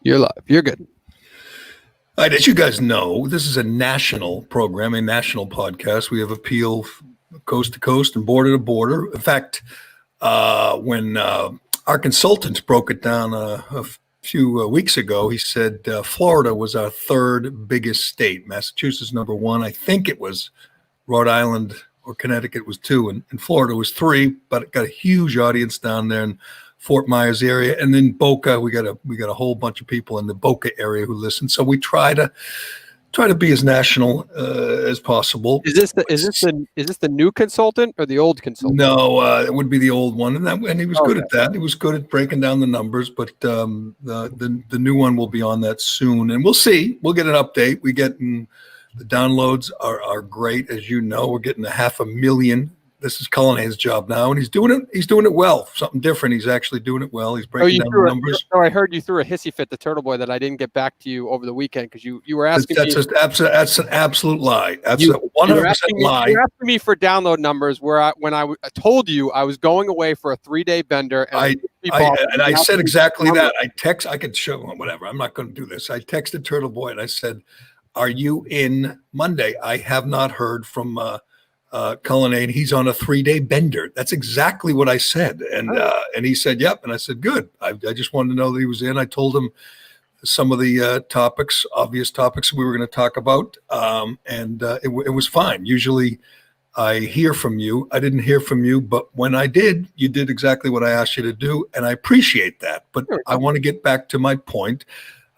You're live. You're good. All right, as you guys know, this is a national program, a national podcast. We have appeal coast to coast and border to border. In fact, when our consultant broke it down a few weeks ago, he said Florida was our third biggest state. Massachusetts number one. I think it was Rhode Island or Connecticut was two, and Florida was three. But it got a huge audience down there in Fort Myers area, and then Boca. We got a whole bunch of people in the Boca area who listen. So we try to be as national as possible. Is this the new consultant or the old consultant? No, it would be the old one, and he was good at that. He was good at breaking down the numbers, but the new one will be on that soon, and we'll see. We'll get an update. The downloads are great, as you know. We're getting 500,000. This is Cullinane's job now, and he's doing it well. Something different. He's actually doing it well. He's breaking down the numbers. I heard you threw a hissy fit to Turtle Boy that I didn't get back to you over the weekend because you were asking me. That's an absolute lie. That's a 100% lie. You're asking me for download numbers when I told you I was going away for a 3-day bender. And I said exactly that. I could show him whatever. I'm not going to do this. I texted Turtle Boy and I said, "Are you in Monday?" I have not heard from Cullinane. He's on a 3-day bender. That's exactly what I said. And he said, yep. And I said, good. I just wanted to know that he was in. I told him some of the obvious topics we were going to talk about. It was fine. Usually I hear from you. I didn't hear from you, but when I did, you did exactly what I asked you to do. And I appreciate that. But I want to get back to my point.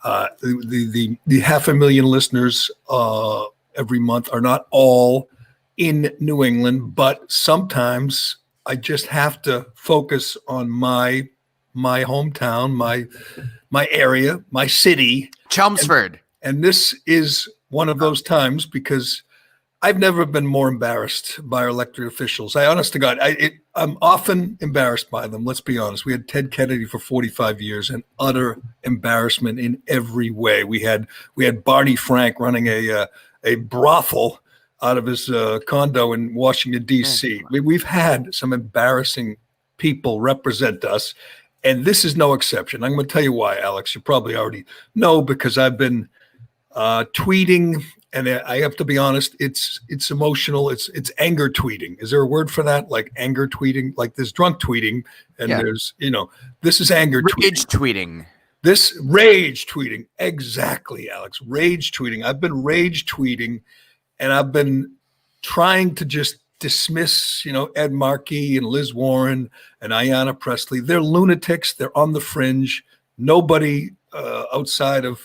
The 500,000 listeners every month are not all in New England, but sometimes I just have to focus on my hometown, my area, my city, Chelmsford. And this is one of those times because I've never been more embarrassed by our elected officials. Honest to God, I'm often embarrassed by them. Let's be honest. We had Ted Kennedy for 45 years, and utter embarrassment in every way. We had Barney Frank running a brothel out of his condo in Washington, D.C. We've had some embarrassing people represent us, and this is no exception. I'm going to tell you why, Alex. You probably already know because I've been tweeting, and I have to be honest, it's emotional. It's anger tweeting. Is there a word for that? Like anger tweeting? Like there's drunk tweeting, and there's, this is anger tweeting. Rage tweeting. This rage tweeting. Exactly, Alex. Rage tweeting. I've been rage tweeting. And I've been trying to just dismiss, Ed Markey and Liz Warren and Ayanna Pressley. They're lunatics. They're on the fringe. Nobody outside of,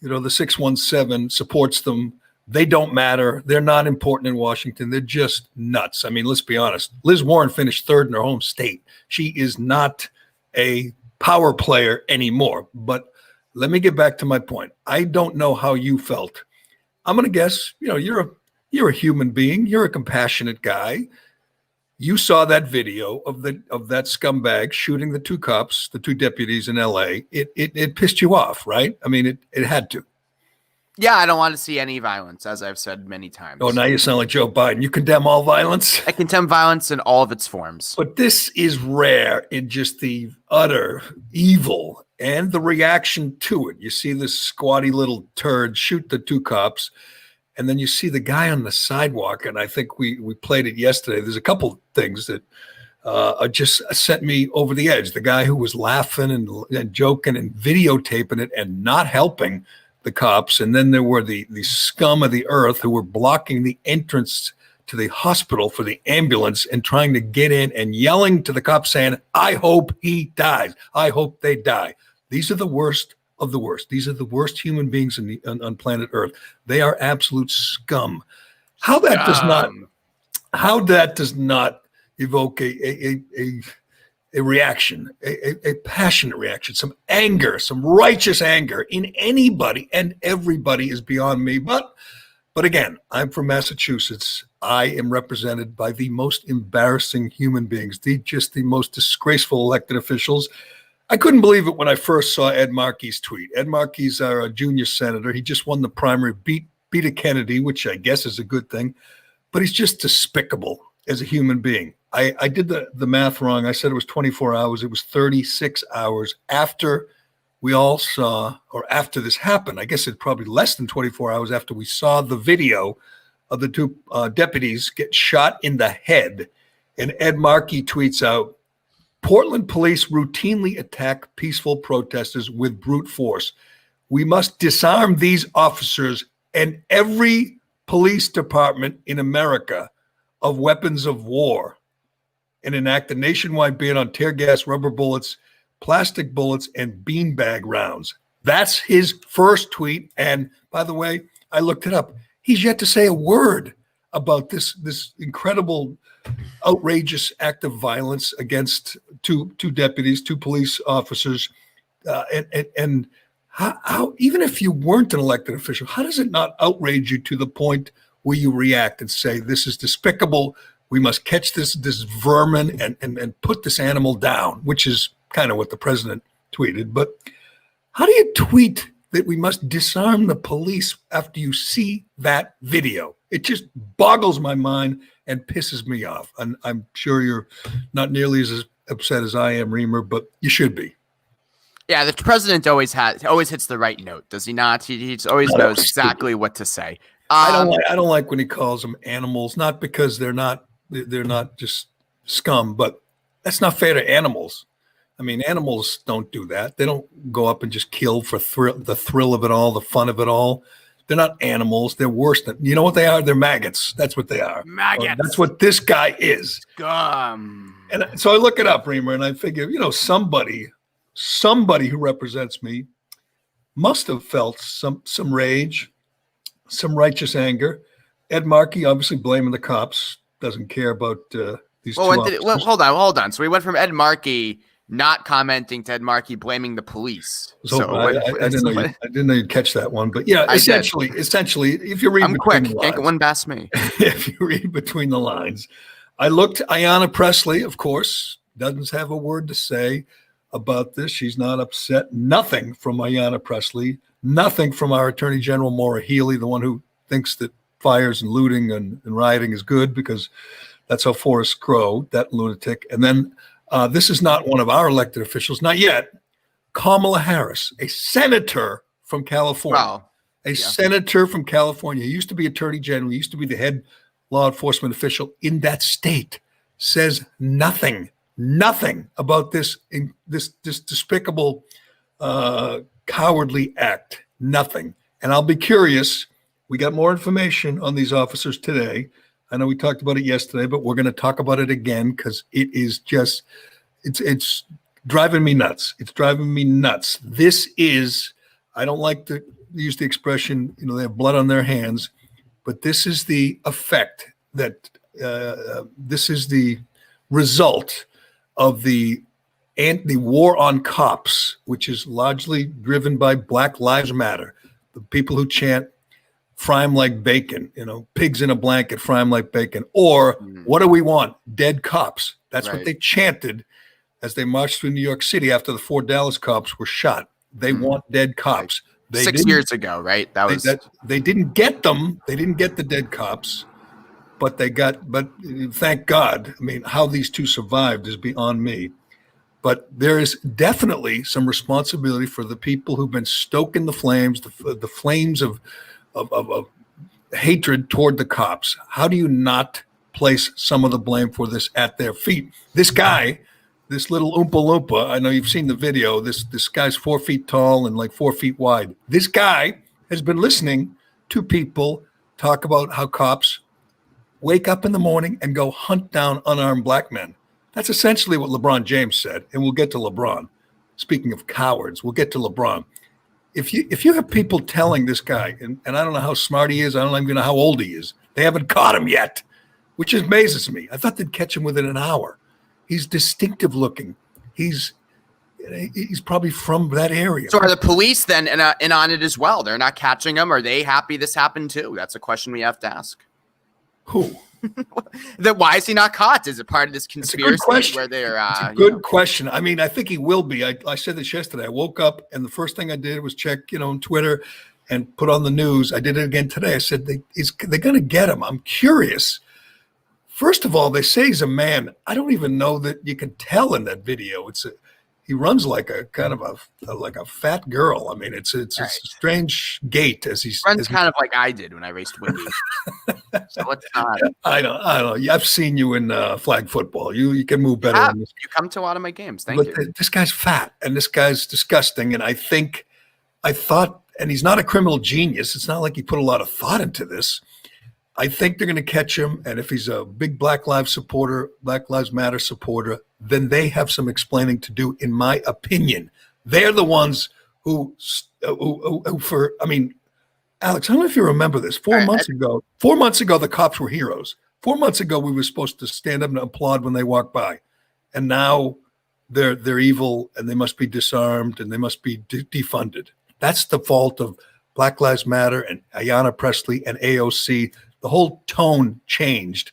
the 617 supports them. They don't matter. They're not important in Washington. They're just nuts. I mean, let's be honest. Liz Warren finished third in her home state. She is not a power player anymore. But let me get back to my point. I don't know how you felt. I'm going to guess, you're a human being. You're a compassionate guy. You saw that video of that scumbag shooting the two cops, the two deputies in L.A. It pissed you off, right? I mean, it had to. Yeah, I don't want to see any violence, as I've said many times. Oh, now you sound like Joe Biden. You condemn all violence? I condemn violence in all of its forms. But this is rare in just the utter evil and the reaction to it. You see this squatty little turd shoot the two cops, and then you see the guy on the sidewalk, and I think we played it yesterday. There's a couple things that just sent me over the edge. The guy who was laughing and joking and videotaping it and not helping the cops, and then there were the scum of the earth who were blocking the entrance to the hospital for the ambulance and trying to get in and yelling to the cops saying, "I hope he dies. I hope they die." These are the worst of the worst. These are the worst human beings on planet Earth. They are absolute scum. How that does not evoke a reaction, a passionate reaction, some anger, some righteous anger in anybody and everybody is beyond me. But again, I'm from Massachusetts. I am represented by the most embarrassing human beings, the most disgraceful elected officials. I couldn't believe it when I first saw Ed Markey's tweet. Ed Markey's our junior senator. He just won the primary, beat a Kennedy, which I guess is a good thing, but he's just despicable as a human being. I did the math wrong. I said it was 24 hours. It was 36 hours after we all saw, or after this happened, I guess it's probably less than 24 hours after we saw the video of the two deputies get shot in the head. And Ed Markey tweets out, Portland police routinely attack peaceful protesters with brute force. We must disarm these officers and every police department in America of weapons of war and enact a nationwide ban on tear gas, rubber bullets, plastic bullets, and beanbag rounds. That's his first tweet. And by the way, I looked it up. He's yet to say a word about this incredible, outrageous act of violence against two deputies, two police officers. And how, even if you weren't an elected official, how does it not outrage you to the point where you react and say, this is despicable. We must catch this vermin and put this animal down, which is kind of what the president tweeted. But how do you tweet that we must disarm the police after you see that video? It just boggles my mind and pisses me off. And I'm sure you're not nearly as upset as I am, Reimer, but you should be. Yeah, the president always hits the right note, does he not? He always knows exactly what to say. I don't like when he calls them animals, not because they're not just scum, but that's not fair to animals. I mean, animals don't do that. They don't go up and just kill for the thrill of it all, the fun of it all. They're not animals. They're worse than, you know what they are? They're maggots. That's what they are. Maggots. That's what this guy is. Scum. And so I look it up, Reimer, and I figure, somebody who represents me must have felt some rage, some righteous anger. Ed Markey obviously blaming the cops, doesn't care about these two officers. Hold on. So we went from Ed Markey not commenting to Ed Markey blaming the police. I didn't know you'd catch that one, but yeah, essentially, if you read, I'm quick. Can't get one past me. If you read between the lines, I looked. Ayanna Pressley, of course, doesn't have a word to say about this. She's not upset. Nothing from Ayanna Pressley. Nothing from our Attorney General Maura Healey, the one who thinks that fires and looting and rioting is good because that's how forests grow. That lunatic, and then. This is not one of our elected officials, not yet. Kamala Harris, a senator from California. Senator from California, used to be attorney general, used to be the head law enforcement official in that state, says nothing about this despicable, cowardly act. Nothing. And I'll be curious. We got more information on these officers today. I know we talked about it yesterday, but we're going to talk about it again because it is just, it's driving me nuts. It's driving me nuts. This is, I don't like to use the expression, they have blood on their hands, but this is the effect that, this is the result of the war on cops, which is largely driven by Black Lives Matter. The people who chant, fry them like bacon, pigs in a blanket, fry them like bacon. Or what do we want? Dead cops. That's right. What they chanted as they marched through New York City after the 4 Dallas cops were shot. They want dead cops. They 6 years ago, right? They didn't get them. They didn't get the dead cops, but thank God. I mean, how these two survived is beyond me. But there is definitely some responsibility for the people who've been stoking the flames, the flames of hatred toward the cops. How do you not place some of the blame for this at their feet? This guy, this little Oompa Loompa, I know you've seen the video. This guy's 4 feet tall and like 4 feet wide. This guy has been listening to people talk about how cops wake up in the morning and go hunt down unarmed black men. That's essentially what LeBron James said, and we'll get to LeBron. Speaking of cowards, we'll get to LeBron. If you have people telling this guy, and I don't know how smart he is, I don't even know how old he is. They haven't caught him yet, which amazes me. I thought they'd catch him within an hour. He's distinctive looking. He's probably from that area. So are the police then in on it as well? They're not catching him. Are they happy this happened too? That's a question we have to ask. Who? Why is he not caught? Is it part of this conspiracy where they're? It's a good question. I mean, I think he will be. I said this yesterday. I woke up and the first thing I did was check, on Twitter and put on the news. I did it again today. I said they're going to get him. I'm curious. First of all, they say he's a man. I don't even know that you can tell in that video. he runs like a kind of like a fat girl. I mean, it's a strange gait as he's runs kind of like I did when I raced Windy. So let's not. I don't know. I've seen you in flag football. You can move better. You come to a lot of my games. Thank you. This guy's fat and this guy's disgusting. And I thought, and he's not a criminal genius. It's not like he put a lot of thought into this. I think they're going to catch him. And if he's a big Black Lives Matter supporter, then they have some explaining to do, in my opinion. They're the ones who Alex, I don't know if you remember this. 4 months ago, the cops were heroes. 4 months ago, we were supposed to stand up and applaud when they walk by. And now they're evil and they must be disarmed and they must be defunded. That's the fault of Black Lives Matter and Ayanna Pressley and AOC. The whole tone changed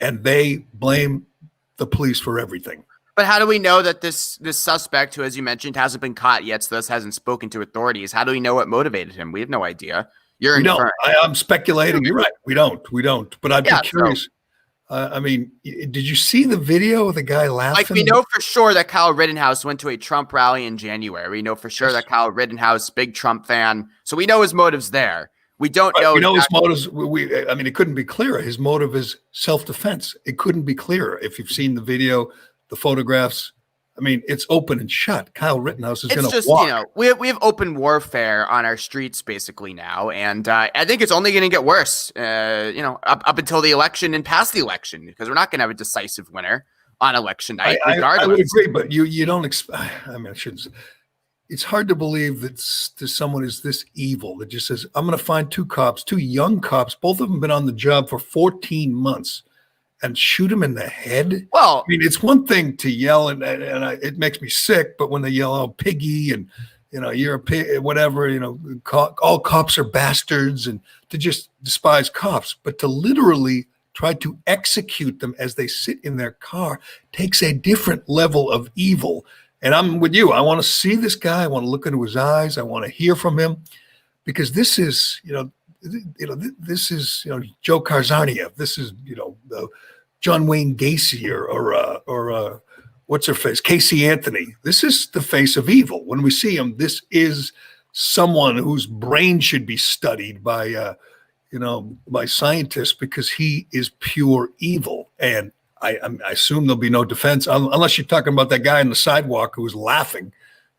and they blame the police for everything. But how do we know that this suspect, who, as you mentioned, hasn't been caught yet, so thus hasn't spoken to authorities? How do we know what motivated him? We have no idea. We don't. I'm speculating. You're right. We don't. But I'd be curious. Did you see the video of the guy laughing? Like, we know for sure that Kyle Rittenhouse went to a Trump rally in January. We know for sure that Kyle Rittenhouse, big Trump fan. So we know his motives there. We don't know. We know his motives. It couldn't be clearer. His motive is self-defense. It couldn't be clearer. If you've seen the video, the photographs, it's open and shut. Kyle Rittenhouse is going to walk. We have open warfare on our streets basically now, and I think it's only going to get worse. Up until the election and past the election, because we're not going to have a decisive winner on election night, regardless. I would agree, but you don't expect. I shouldn't say. It's hard to believe that someone is this evil that just says, "I'm going to find two young cops. Both of them been on the job for 14 months." And shoot him in the head. Well, it's one thing to yell, and it makes me sick. But when they yell, "Oh, piggy," and you're a pig, whatever, all cops are bastards, and to just despise cops, but to literally try to execute them as they sit in their car takes a different level of evil. And I'm with you. I want to see this guy. I want to look into his eyes. I want to hear from him, because this is, this is Joe Karzarniev. This is John Wayne Gacy or what's her face, Casey Anthony. This is the face of evil. When we see him, this is someone whose brain should be studied by scientists, because he is pure evil. And I assume there'll be no defense unless you're talking about that guy on the sidewalk who was laughing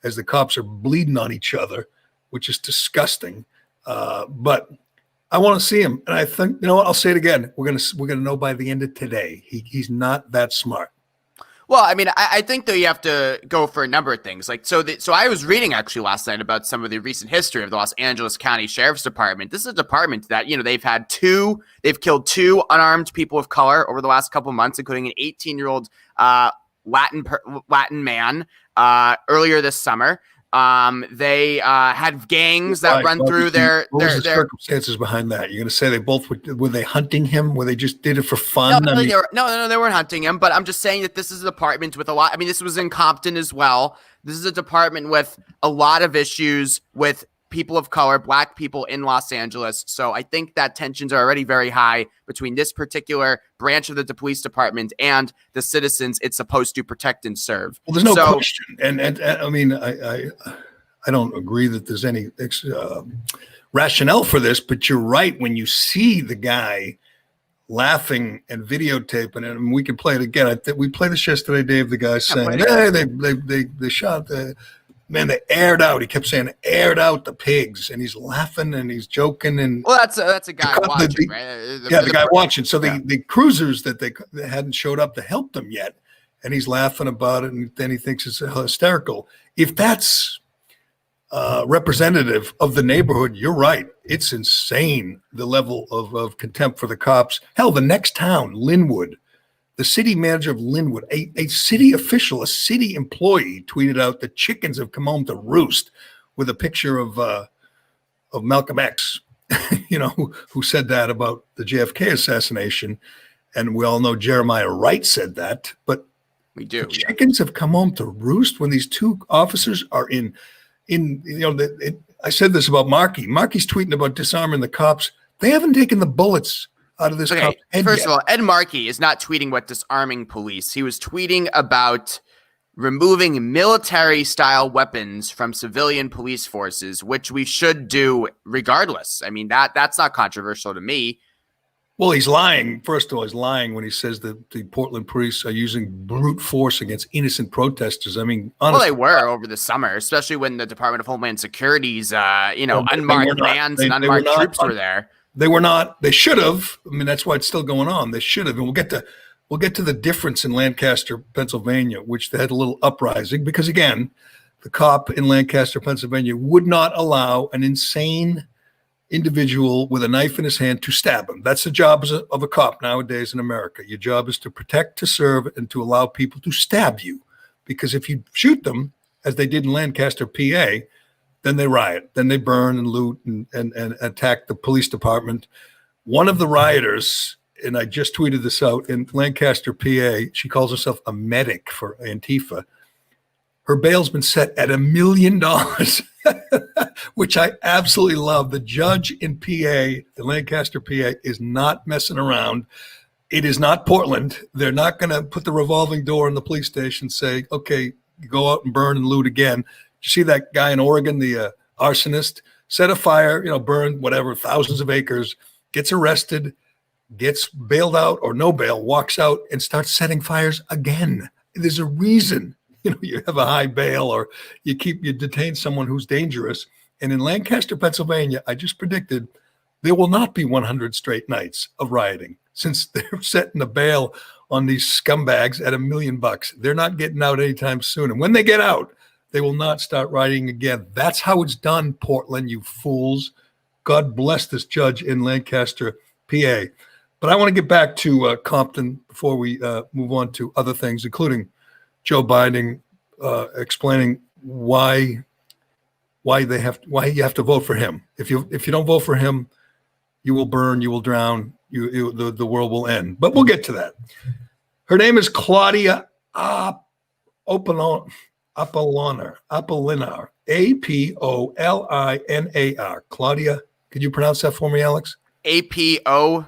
as the cops are bleeding on each other, which is disgusting. But I want to see him, and I think, I'll say it again. We're gonna know by the end of today. He's not that smart. Well, I think that you have to go for a number of things. So I was reading actually last night about some of the recent history of the Los Angeles County Sheriff's Department. This is a department that, they've killed two unarmed people of color over the last couple of months, including an 18-year-old Latin man earlier this summer. They had gangs that run through their circumstances behind that. You're going to say they both were they hunting him? Were they just did it for fun? No, they weren't hunting him. But I'm just saying that this is a department with a lot. This was in Compton as well. This is a department with a lot of issues with people of color, Black people in Los Angeles. So I think that tensions are already very high between this particular branch of the police department and the citizens it's supposed to protect and serve. Well, there's no question. And I don't agree that there's any rationale for this, but you're right. When you see the guy laughing and videotaping it, we can play it again. We played this yesterday, Dave, the guy saying, "Hey, they shot the man, they aired out." He kept saying, "Aired out the pigs," and he's laughing and he's joking. And that's a guy watching, right? The guy watching. So the cruisers that they hadn't showed up to help them yet, and he's laughing about it, and then he thinks it's hysterical. If that's representative of the neighborhood, you're right. It's insane, the level of contempt for the cops. Hell, the next town, Linwood. The city manager of Linwood, a city official, a city employee, tweeted out the chickens have come home to roost, with a picture of Malcolm X, who said that about the JFK assassination. And we all know Jeremiah Wright said that, but we do. The chickens have come home to roost when these two officers are in. I said this about Markey. Markey's tweeting about disarming the cops. They haven't taken the bullets out of this cop's head First yet. of all, Ed Markey is not tweeting about disarming police. He was tweeting about removing military-style weapons from civilian police forces, which we should do regardless. I mean, that's not controversial to me. Well, he's lying. First of all, he's lying when he says that the Portland police are using brute force against innocent protesters. I mean, honestly, well, they were over the summer, especially when the Department of Homeland Security's, unmarked vans and unmarked troops were there. They were not. They should have. I mean, that's why it's still going on. They should have. And we'll get to the difference in Lancaster, Pennsylvania, which they had a little uprising because, again, the cop in Lancaster, Pennsylvania, would not allow an insane individual with a knife in his hand to stab him. That's the job of a cop nowadays in America. Your job is to protect, to serve, and to allow people to stab you. Because if you shoot them, as they did in Lancaster, PA, then they riot. Then they burn and loot and attack the police department. One of the rioters, and I just tweeted this out, in Lancaster, PA, she calls herself a medic for Antifa. Her bail's been set at $1 million, which I absolutely love. The judge in PA, the Lancaster, PA, is not messing around. It is not Portland. They're not going to put the revolving door in the police station, say, okay, go out and burn and loot again. You see that guy in Oregon, the arsonist, set a fire, burned whatever, thousands of acres, gets arrested, gets bailed out or no bail, walks out and starts setting fires again. There's a reason. You have a high bail or you detain someone who's dangerous. And in Lancaster, Pennsylvania, I just predicted there will not be 100 straight nights of rioting since they're setting a bail on these scumbags at $1 million. They're not getting out anytime soon. And when they get out, they will not start rioting again. That's how it's done, Portland, you fools. God bless this judge in Lancaster, PA. But I want to get back to Compton before we move on to other things, including Joe Biden explaining why you have to vote for him. If you don't vote for him, you will burn, you will drown, the world will end. But we'll get to that. Her name is Claudia Apolinar, Apolinar, Apolinar. Claudia, could you pronounce that for me, Alex? APOLINAR.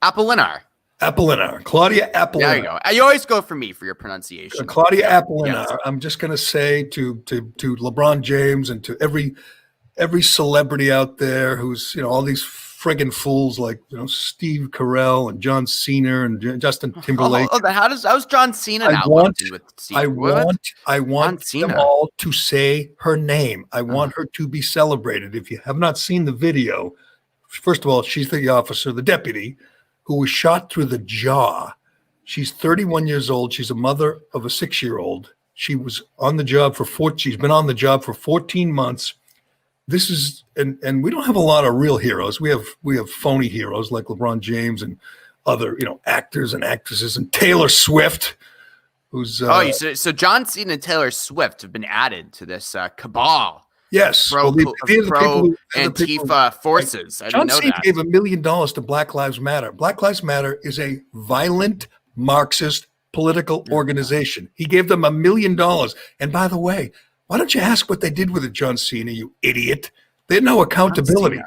APOLINAR. Apolinar. Claudia Apolinar. There you go. You always go for me for your pronunciation. Claudia Apolinar. Yes. I'm just going to say to LeBron James and to every celebrity out there who's, all these friggin' fools like, Steve Carell and John Cena and Justin Timberlake. How's John Cena now? I want them all to say her name. I want her to be celebrated. If you have not seen the video, first of all, she's the officer, the deputy, who was shot through the jaw. She's 31 years old. She's a mother of a 6-year-old. She was on the job she's been on the job for 14 months. This is, and we don't have a lot of real heroes. We have phony heroes like LeBron James and other, actors and actresses, and Taylor Swift, who's so John Cena and Taylor Swift have been added to this cabal. Yes, pro Antifa forces. John Cena gave $1 million to Black Lives Matter. Black Lives Matter is a violent Marxist political organization. He gave them $1 million. And by the way, why don't you ask what they did with it, John Cena, you idiot? They had no accountability.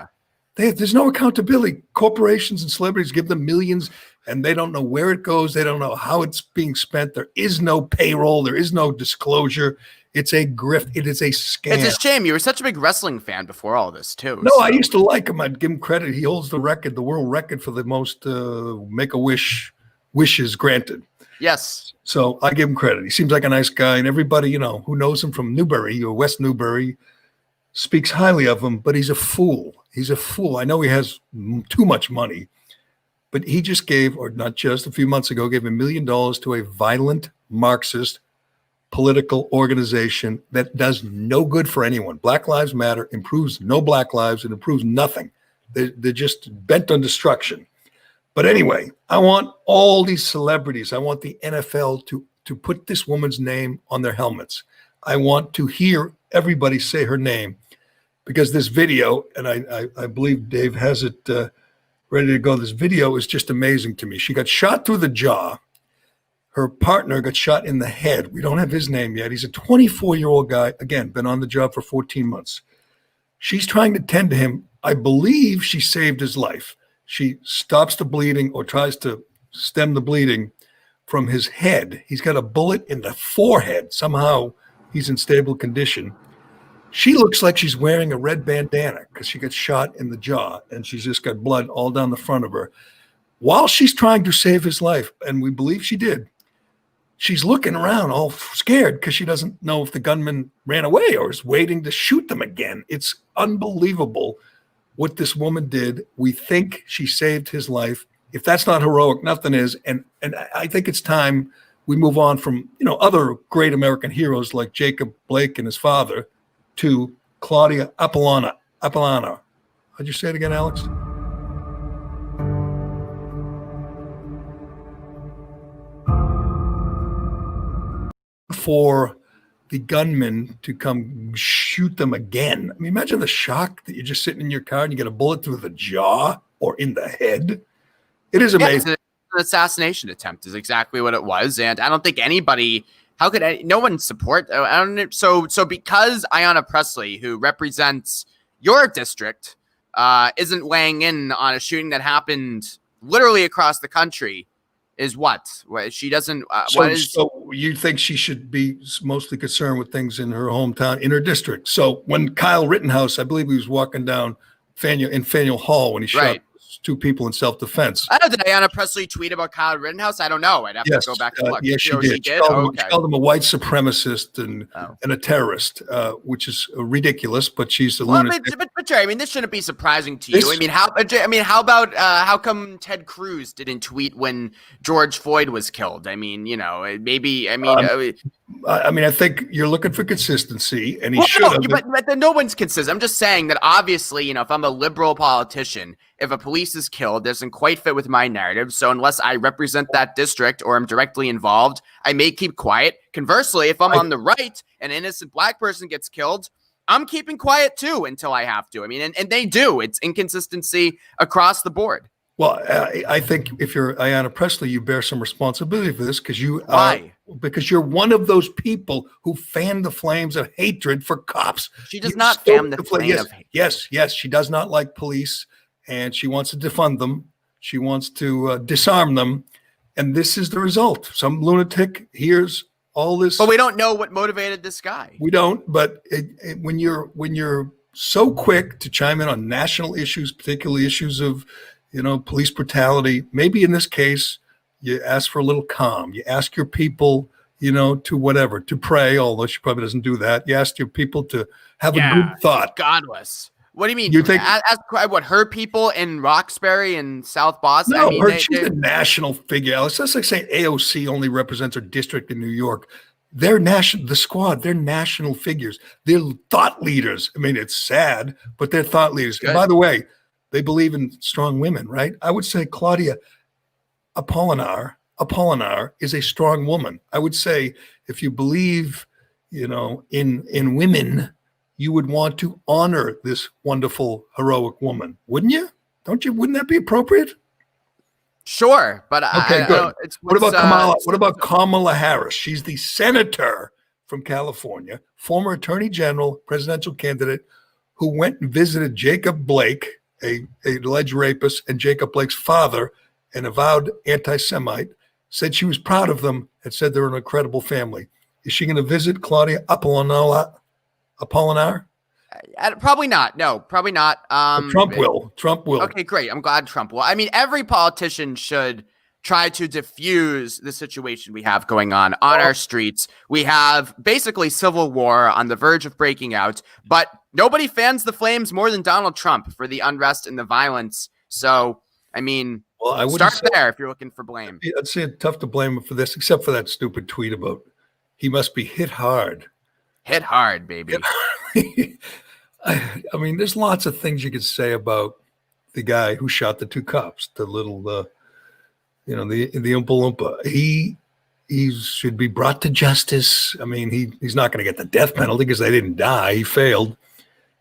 There's no accountability. Corporations and celebrities give them millions, and they don't know where it goes. They don't know how it's being spent. There is no payroll. There is no disclosure. It's a grift. It is a scam. It's a shame. You were such a big wrestling fan before all this, too. No, I used to like him. I'd give him credit. He holds the world record for the most Make-A-Wish wishes granted. Yes. So I give him credit. He seems like a nice guy, and everybody, who knows him from Newbury or West Newbury speaks highly of him, but he's a fool. He's a fool. I know he has too much money, but he just gave, or not just, a few months ago, gave $1 million to a violent Marxist political organization that does no good for anyone. Black Lives Matter improves no black lives. It improves nothing. They're just bent on destruction. But anyway, I want all these celebrities. I want the NFL to put this woman's name on their helmets. I want to hear everybody say her name, because this video, and I believe Dave has it ready to go. This video is just amazing to me. She got shot through the jaw. Her partner got shot in the head. We don't have his name yet. He's a 24-year-old guy, again, been on the job for 14 months. She's trying to tend to him. I believe she saved his life. She stops the bleeding or tries to stem the bleeding from his head. He's got a bullet in the forehead. Somehow he's in stable condition. She looks like she's wearing a red bandana because she got shot in the jaw, and she's just got blood all down the front of her. While she's trying to save his life, and we believe she did, she's looking around all scared because she doesn't know if the gunman ran away or is waiting to shoot them again. It's unbelievable what this woman did. We think she saved his life. If that's not heroic, nothing is. And I think it's time we move on from, other great American heroes like Jacob Blake and his father to Claudia Apollona. How'd you say it again, Alex? For the gunman to come shoot them again. I mean, imagine the shock that you're just sitting in your car and you get a bullet through the jaw or in the head. It is amazing. Yeah, an assassination attempt is exactly what it was, and I don't think anybody. How could no one support? I don't. So because Ayanna Pressley, who represents your district, isn't weighing in on a shooting that happened literally across the country, is what she doesn't. So you think she should be mostly concerned with things in her hometown, in her district? So when Kyle Rittenhouse, I believe he was walking down Faneuil Hall when he shot two people in self-defense. I don't know. Did Ayanna Pressley tweet about Kyle Rittenhouse? I don't know. I'd have to go back and look. Yes, she did. She called him a white supremacist and a terrorist, which is ridiculous. But she's a lunatic. But Jerry, I mean, this shouldn't be surprising to you. How about how come Ted Cruz didn't tweet when George Floyd was killed? I mean, maybe. I think you're looking for consistency, and he should have. But then no one's consistent. I'm just saying that obviously, if I'm a liberal politician, if a police is killed, doesn't quite fit with my narrative. So unless I represent that district or I'm directly involved, I may keep quiet. Conversely, if I'm on the right and an innocent black person gets killed, I'm keeping quiet too until I have to. I mean, and they do. It's inconsistency across the board. Well, I think if you're Ayanna Pressley, you bear some responsibility for this because because you're one of those people who fan the flames of hatred for cops. She does not fan the flame of hate. Yes, she does not like police, and she wants to defund them. She wants to disarm them, and this is the result. Some lunatic hears all this, but we don't know what motivated this guy. We don't. But when you're so quick to chime in on national issues, particularly issues of police brutality, maybe in this case, you ask for a little calm. You ask your people, to pray, although she probably doesn't do that. You ask your people to have a good thought. Godless. What do you mean? You think her people in Roxbury and South Boston? No, she's a national figure. Alex, that's like saying AOC only represents her district in New York. They're national. The squad. They're national figures. They're thought leaders. I mean, it's sad, but they're thought leaders. And by the way, they believe in strong women, right? I would say Claudia Apollinaire is a strong woman. I would say if you believe, in women, you would want to honor this wonderful, heroic woman, wouldn't you? Don't you? Wouldn't that be appropriate? Sure, but okay, good. What about Kamala? What about Kamala Harris? She's the senator from California, former attorney general, presidential candidate, who went and visited Jacob Blake, a alleged rapist, and Jacob Blake's father, an avowed anti-Semite, said she was proud of them and said they're an incredible family. Is she going to visit Claudia Apollinaire? Probably not. No, probably not. Trump will. Okay, great. I'm glad Trump will. I mean, every politician should try to diffuse the situation we have going on our streets. We have basically civil war on the verge of breaking out, but nobody fans the flames more than Donald Trump for the unrest and the violence. So, I mean, I start there if you're looking for blame. I'd say it's tough to blame him for this, except for that stupid tweet about he must be hit hard. Hit hard, baby. I mean, there's lots of things you could say about the guy who shot the two cops, the Oompa Loompa. He should be brought to justice. I mean, he's not going to get the death penalty because they didn't die. He failed.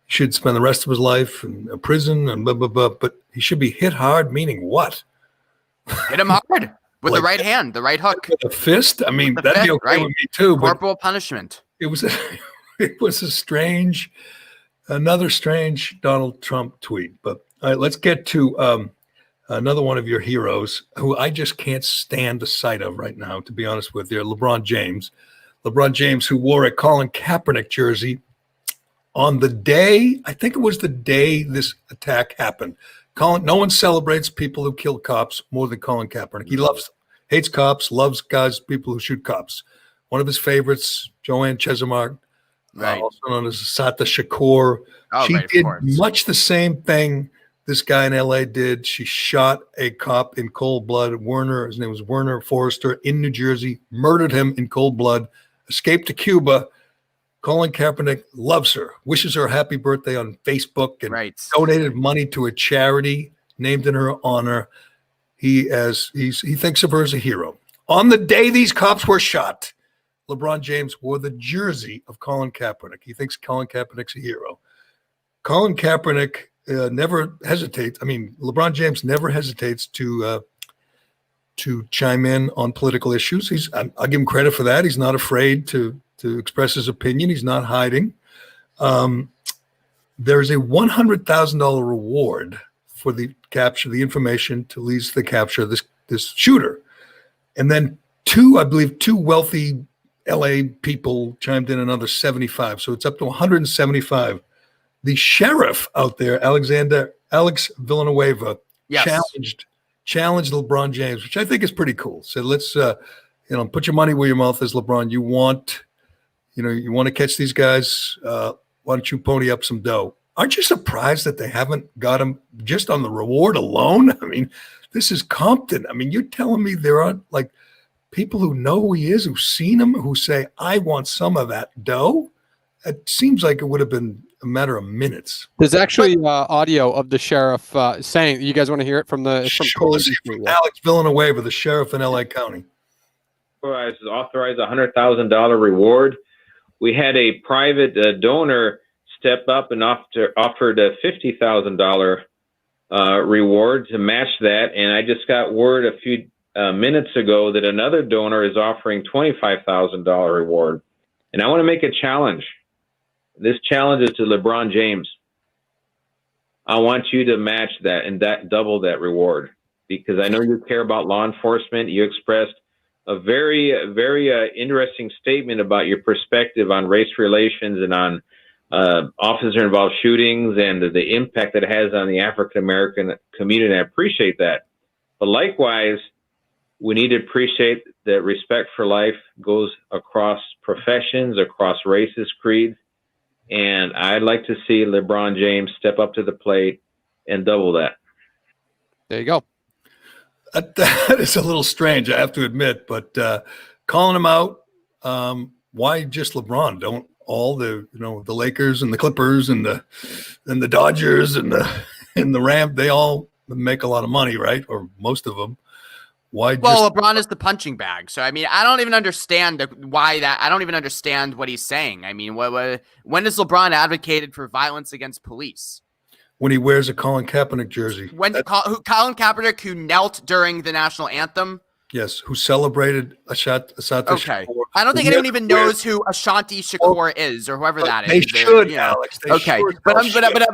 He should spend the rest of his life in a prison and blah, blah, blah. But he should be hit hard, meaning what? Hit him hard with the right hand, the right hook. With a fist? I mean, that'd be okay with me too. Corporal punishment. It was another strange Donald Trump tweet. But all right, let's get to another one of your heroes who I just can't stand the sight of right now, to be honest with you, LeBron James. LeBron James, who wore a Colin Kaepernick jersey on the day, I think it was the day this attack happened. No one celebrates people who kill cops more than Colin Kaepernick. He hates cops, loves people who shoot cops. One of his favorites, Joanne Chesimard, also known as Sata Shakur. She did much the same thing this guy in LA did. She shot a cop in cold blood. His name was Werner Forrester in New Jersey, murdered him in cold blood, escaped to Cuba. Colin Kaepernick loves her, wishes her a happy birthday on Facebook, and donated money to a charity named in her honor. He thinks of her as a hero. On the day these cops were shot, LeBron James wore the jersey of Colin Kaepernick. He thinks Colin Kaepernick's a hero. Colin Kaepernick never hesitates. I mean, LeBron James never hesitates to chime in on political issues. I'll give him credit for that. He's not afraid to express his opinion. He's not hiding. There's a $100,000 reward for the information to lead to the capture of this shooter. And then two wealthy LA people chimed in another 75. So it's up to 175. The sheriff out there, Alex Villanueva, challenged LeBron James, which I think is pretty cool. Said, let's put your money where your mouth is, LeBron. You want to catch these guys. Why don't you pony up some dough? Aren't you surprised that they haven't got him just on the reward alone? I mean, this is Compton. I mean, you're telling me there aren't like people who know who he is, who've seen him, who say, I want some of that dough? It seems like it would have been a matter of minutes. There's actually audio of the sheriff saying, you guys want to hear it from Alex Villanueva, the sheriff in LA County. Authorized a $100,000 reward. We had a private donor step up and offered a $50,000 reward to match that. And I just got word a few minutes ago that another donor is offering $25,000 reward. And I want to make a challenge. This challenge is to LeBron James. I want you to match that and double that reward, because I know you care about law enforcement. You expressed a very, very interesting statement about your perspective on race relations and on officer-involved shootings and the impact that it has on the African-American community. I appreciate that. But likewise, we need to appreciate that respect for life goes across professions, across races, creeds. And I'd like to see LeBron James step up to the plate and double that. There you go. That is a little strange, I have to admit, but calling him out, why just LeBron? Don't all the Lakers and the Clippers and the Dodgers and the Rams, they all make a lot of money, right? Or most of them. Why? LeBron is the punching bag. So, I mean, I don't even understand why that. I don't even understand what he's saying. I mean, when has LeBron advocated for violence against police? When he wears a Colin Kaepernick jersey. Colin Kaepernick, who knelt during the national anthem. Yes, who celebrated Ashanti okay. Shakur. I don't think anyone even knows who Ashanti Shakur is, or whoever that they is. Should, Alex. They should. But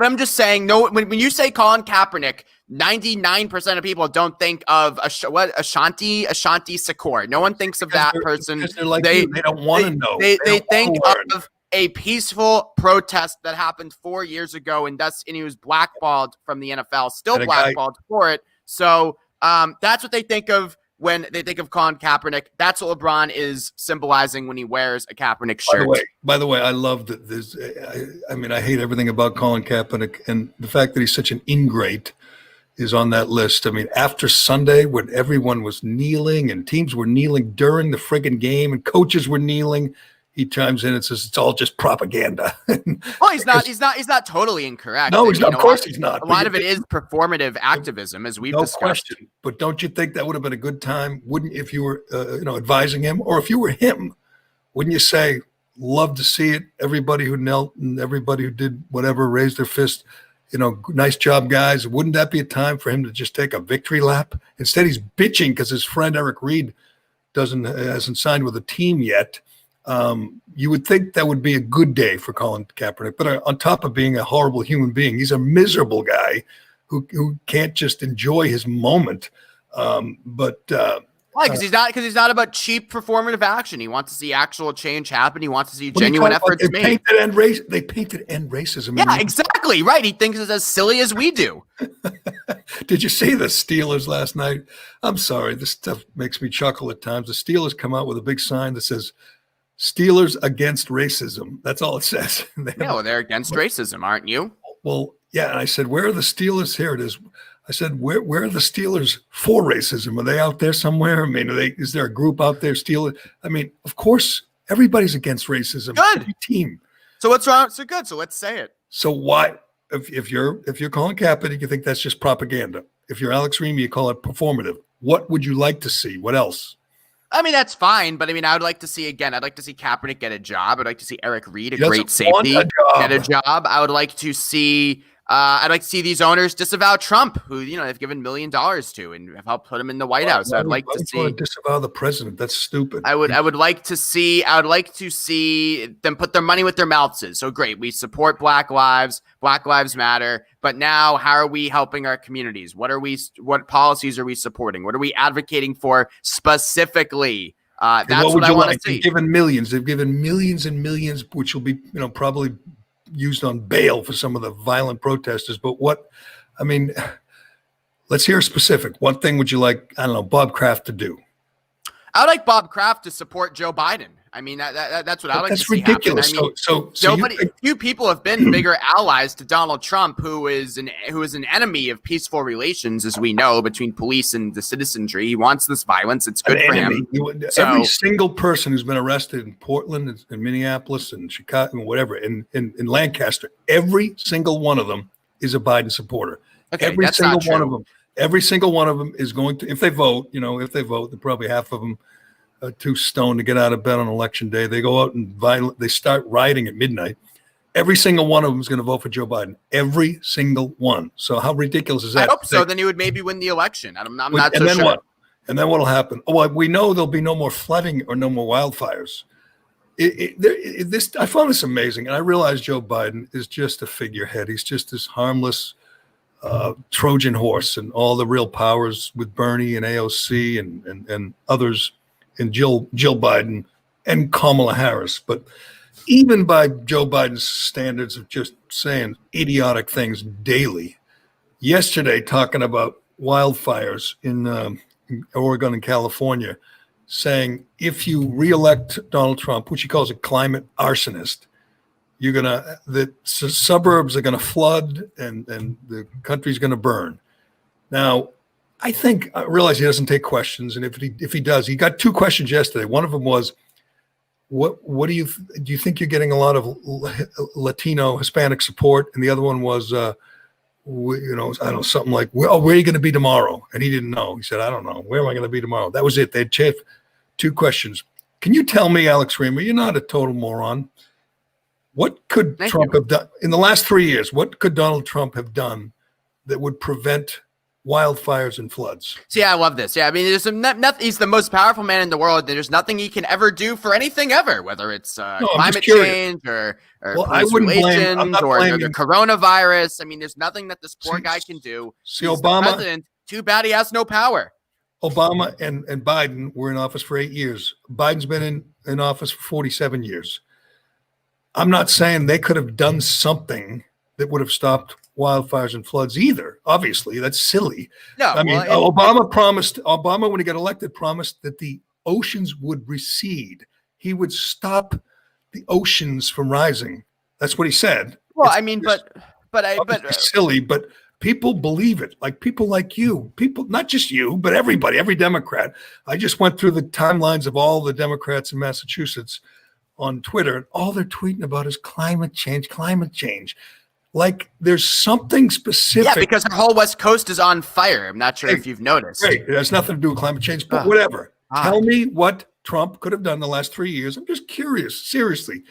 I'm just saying, no. When you say Colin Kaepernick, 99% of people don't think of Ashanti Shakur. No one thinks of that person. They don't want to know. They think of a peaceful protest that happened 4 years ago, and he was blackballed from the NFL, still blackballed for it. So that's what they think of when they think of Colin Kaepernick. That's what LeBron is symbolizing when he wears a Kaepernick shirt. By the way, I love that this. I mean, I hate everything about Colin Kaepernick, and the fact that he's such an ingrate is on that list. I mean, after Sunday, when everyone was kneeling and teams were kneeling during the friggin' game and coaches were kneeling, he chimes in and says it's all just propaganda. Well, he's not totally incorrect. No, he's not. Of course he's not. A lot of it is performative activism, as we've discussed. Question. But don't you think that would have been a good time? Wouldn't, if you were, advising him, or if you were him, wouldn't you say, love to see it? Everybody who knelt and everybody who did whatever, raised their fist, nice job, guys. Wouldn't that be a time for him to just take a victory lap? Instead, he's bitching because his friend Eric Reed hasn't signed with a team yet. You would think that would be a good day for Colin Kaepernick, but on top of being a horrible human being, he's a miserable guy who can't just enjoy his moment. Why? Because he's not about cheap performative action. He wants to see actual change happen. He wants to see genuine efforts made. They painted end racism. Yeah, exactly right. He thinks it's as silly as we do. Did you see the Steelers last night? I'm sorry, this stuff makes me chuckle at times. The Steelers come out with a big sign that says "Steelers against racism." That's all it says. They're against racism, aren't you? Well, yeah. And I said, "Where are the Steelers?" Here it is. I said, where are the Steelers for racism? Are they out there somewhere? I mean, is there a group out there Steelers? I mean, of course, everybody's against racism. Good. Every team. So what's wrong? So good. So let's say it. So why, if you're Colin Kaepernick, you think that's just propaganda. If you're Alex Reimer, you call it performative. What would you like to see? What else? I mean, that's fine, but I mean, I'd like to see Kaepernick get a job. I'd like to see Eric Reed, a great safety, get a job. I would like to see these owners disavow Trump, who they've given $1 million to and have helped put him in the White House. I'd like to see disavow the president. That's stupid. I would like to see them put their money where their mouths is. So great, we support Black Lives Matter, but now how are we helping our communities? What policies are we supporting? What are we advocating for specifically? That's what I want to see. They've given millions and millions, which will be probably used on bail for some of the violent protesters. But let's hear specific. What thing would you like, I don't know, Bob Kraft to do? I would like Bob Kraft to support Joe Biden. I mean, that's what I like to see happen. That's ridiculous. Few people have been bigger allies to Donald Trump, who is an enemy of peaceful relations, as we know, between police and the citizenry. He wants this violence. It's good for him. Every single person who's been arrested in Portland and Minneapolis and Chicago and whatever, in Lancaster, every single one of them is a Biden supporter. Okay, every single one of them is going to, if they vote, they're probably half of them too stoned to get out of bed on election day. They go out and they start rioting at midnight. Every single one of them is going to vote for Joe Biden. Every single one. So how ridiculous is that? I hope so. Then he would maybe win the election. I'm not so sure. What? And then what will happen? Oh, well, we know there'll be no more flooding or no more wildfires. I found this amazing, and I realize Joe Biden is just a figurehead. He's just this harmless Trojan horse, and all the real powers with Bernie and AOC and others, and Jill Biden and Kamala Harris. But even by Joe Biden's standards of just saying idiotic things daily, yesterday talking about wildfires in Oregon and California, saying if you reelect Donald Trump, which he calls a climate arsonist, the suburbs are gonna flood and the country's gonna burn. Now, I realize he doesn't take questions, and if he does, he got two questions yesterday. One of them was, "What do you think you're getting a lot of Latino Hispanic support?" And the other one was, I don't know, something like, "Where are you going to be tomorrow?" And he didn't know. He said, "I don't know. Where am I going to be tomorrow?" That was it. They'd two questions. Can you tell me, Alex Reimer, you're not a total moron, what could Trump have done in the last 3 years? What could Donald Trump have done that would prevent wildfires and floods? See, I love this. Yeah, I mean, he's the most powerful man in the world. There's nothing he can ever do for anything ever, whether it's climate change or police relations or the coronavirus. I mean, there's nothing that this poor guy can do. See, Obama, president. Too bad he has no power. Obama and Biden were in office for 8 years. Biden's been in office for 47 years. I'm not saying they could have done something that would have stopped wildfires and floods either. Obviously, that's silly. No, I mean, Obama, when he got elected, promised that the oceans would recede. He would stop the oceans from rising. That's what he said. Well, I mean, but silly, but people believe it. Like people like you, not just you, but everybody, every Democrat. I just went through the timelines of all the Democrats in Massachusetts on Twitter, and all they're tweeting about is climate change. Like there's something specific. Yeah, because our whole West Coast is on fire. I'm not sure if you've noticed. Right. It has nothing to do with climate change, but whatever. Tell me what Trump could have done the last 3 years. I'm just curious, seriously,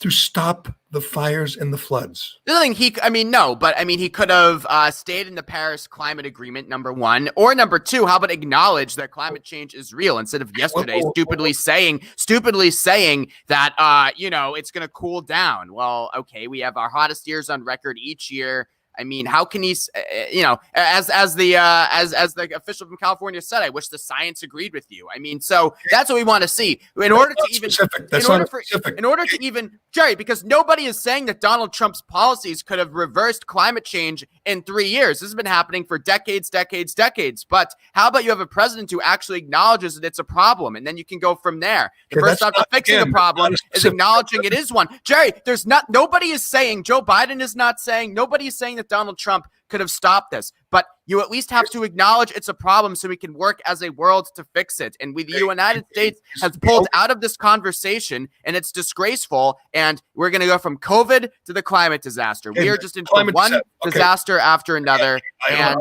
to stop the fires and the floods. The other thing he could have stayed in the Paris Climate Agreement, number one, or number two, how about acknowledge that climate change is real instead of yesterday stupidly saying that it's going to cool down. Well, okay, we have our hottest years on record each year. I mean, how can he, as the official from California said, I wish the science agreed with you. I mean, so that's what we want to see in order to even, Jerry, because nobody is saying that Donald Trump's policies could have reversed climate change in 3 years. This has been happening for decades. But how about you have a president who actually acknowledges that it's a problem, and then you can go from there. The first step to fixing the problem is acknowledging it is one. Jerry, nobody is saying, Joe Biden is not saying, nobody is saying that Donald Trump could have stopped this, but you at least have to acknowledge it's a problem so we can work as a world to fix it. And the United States has pulled out of this conversation, and it's disgraceful. And we're going to go from COVID to the climate disaster. We are just into one disaster after another, and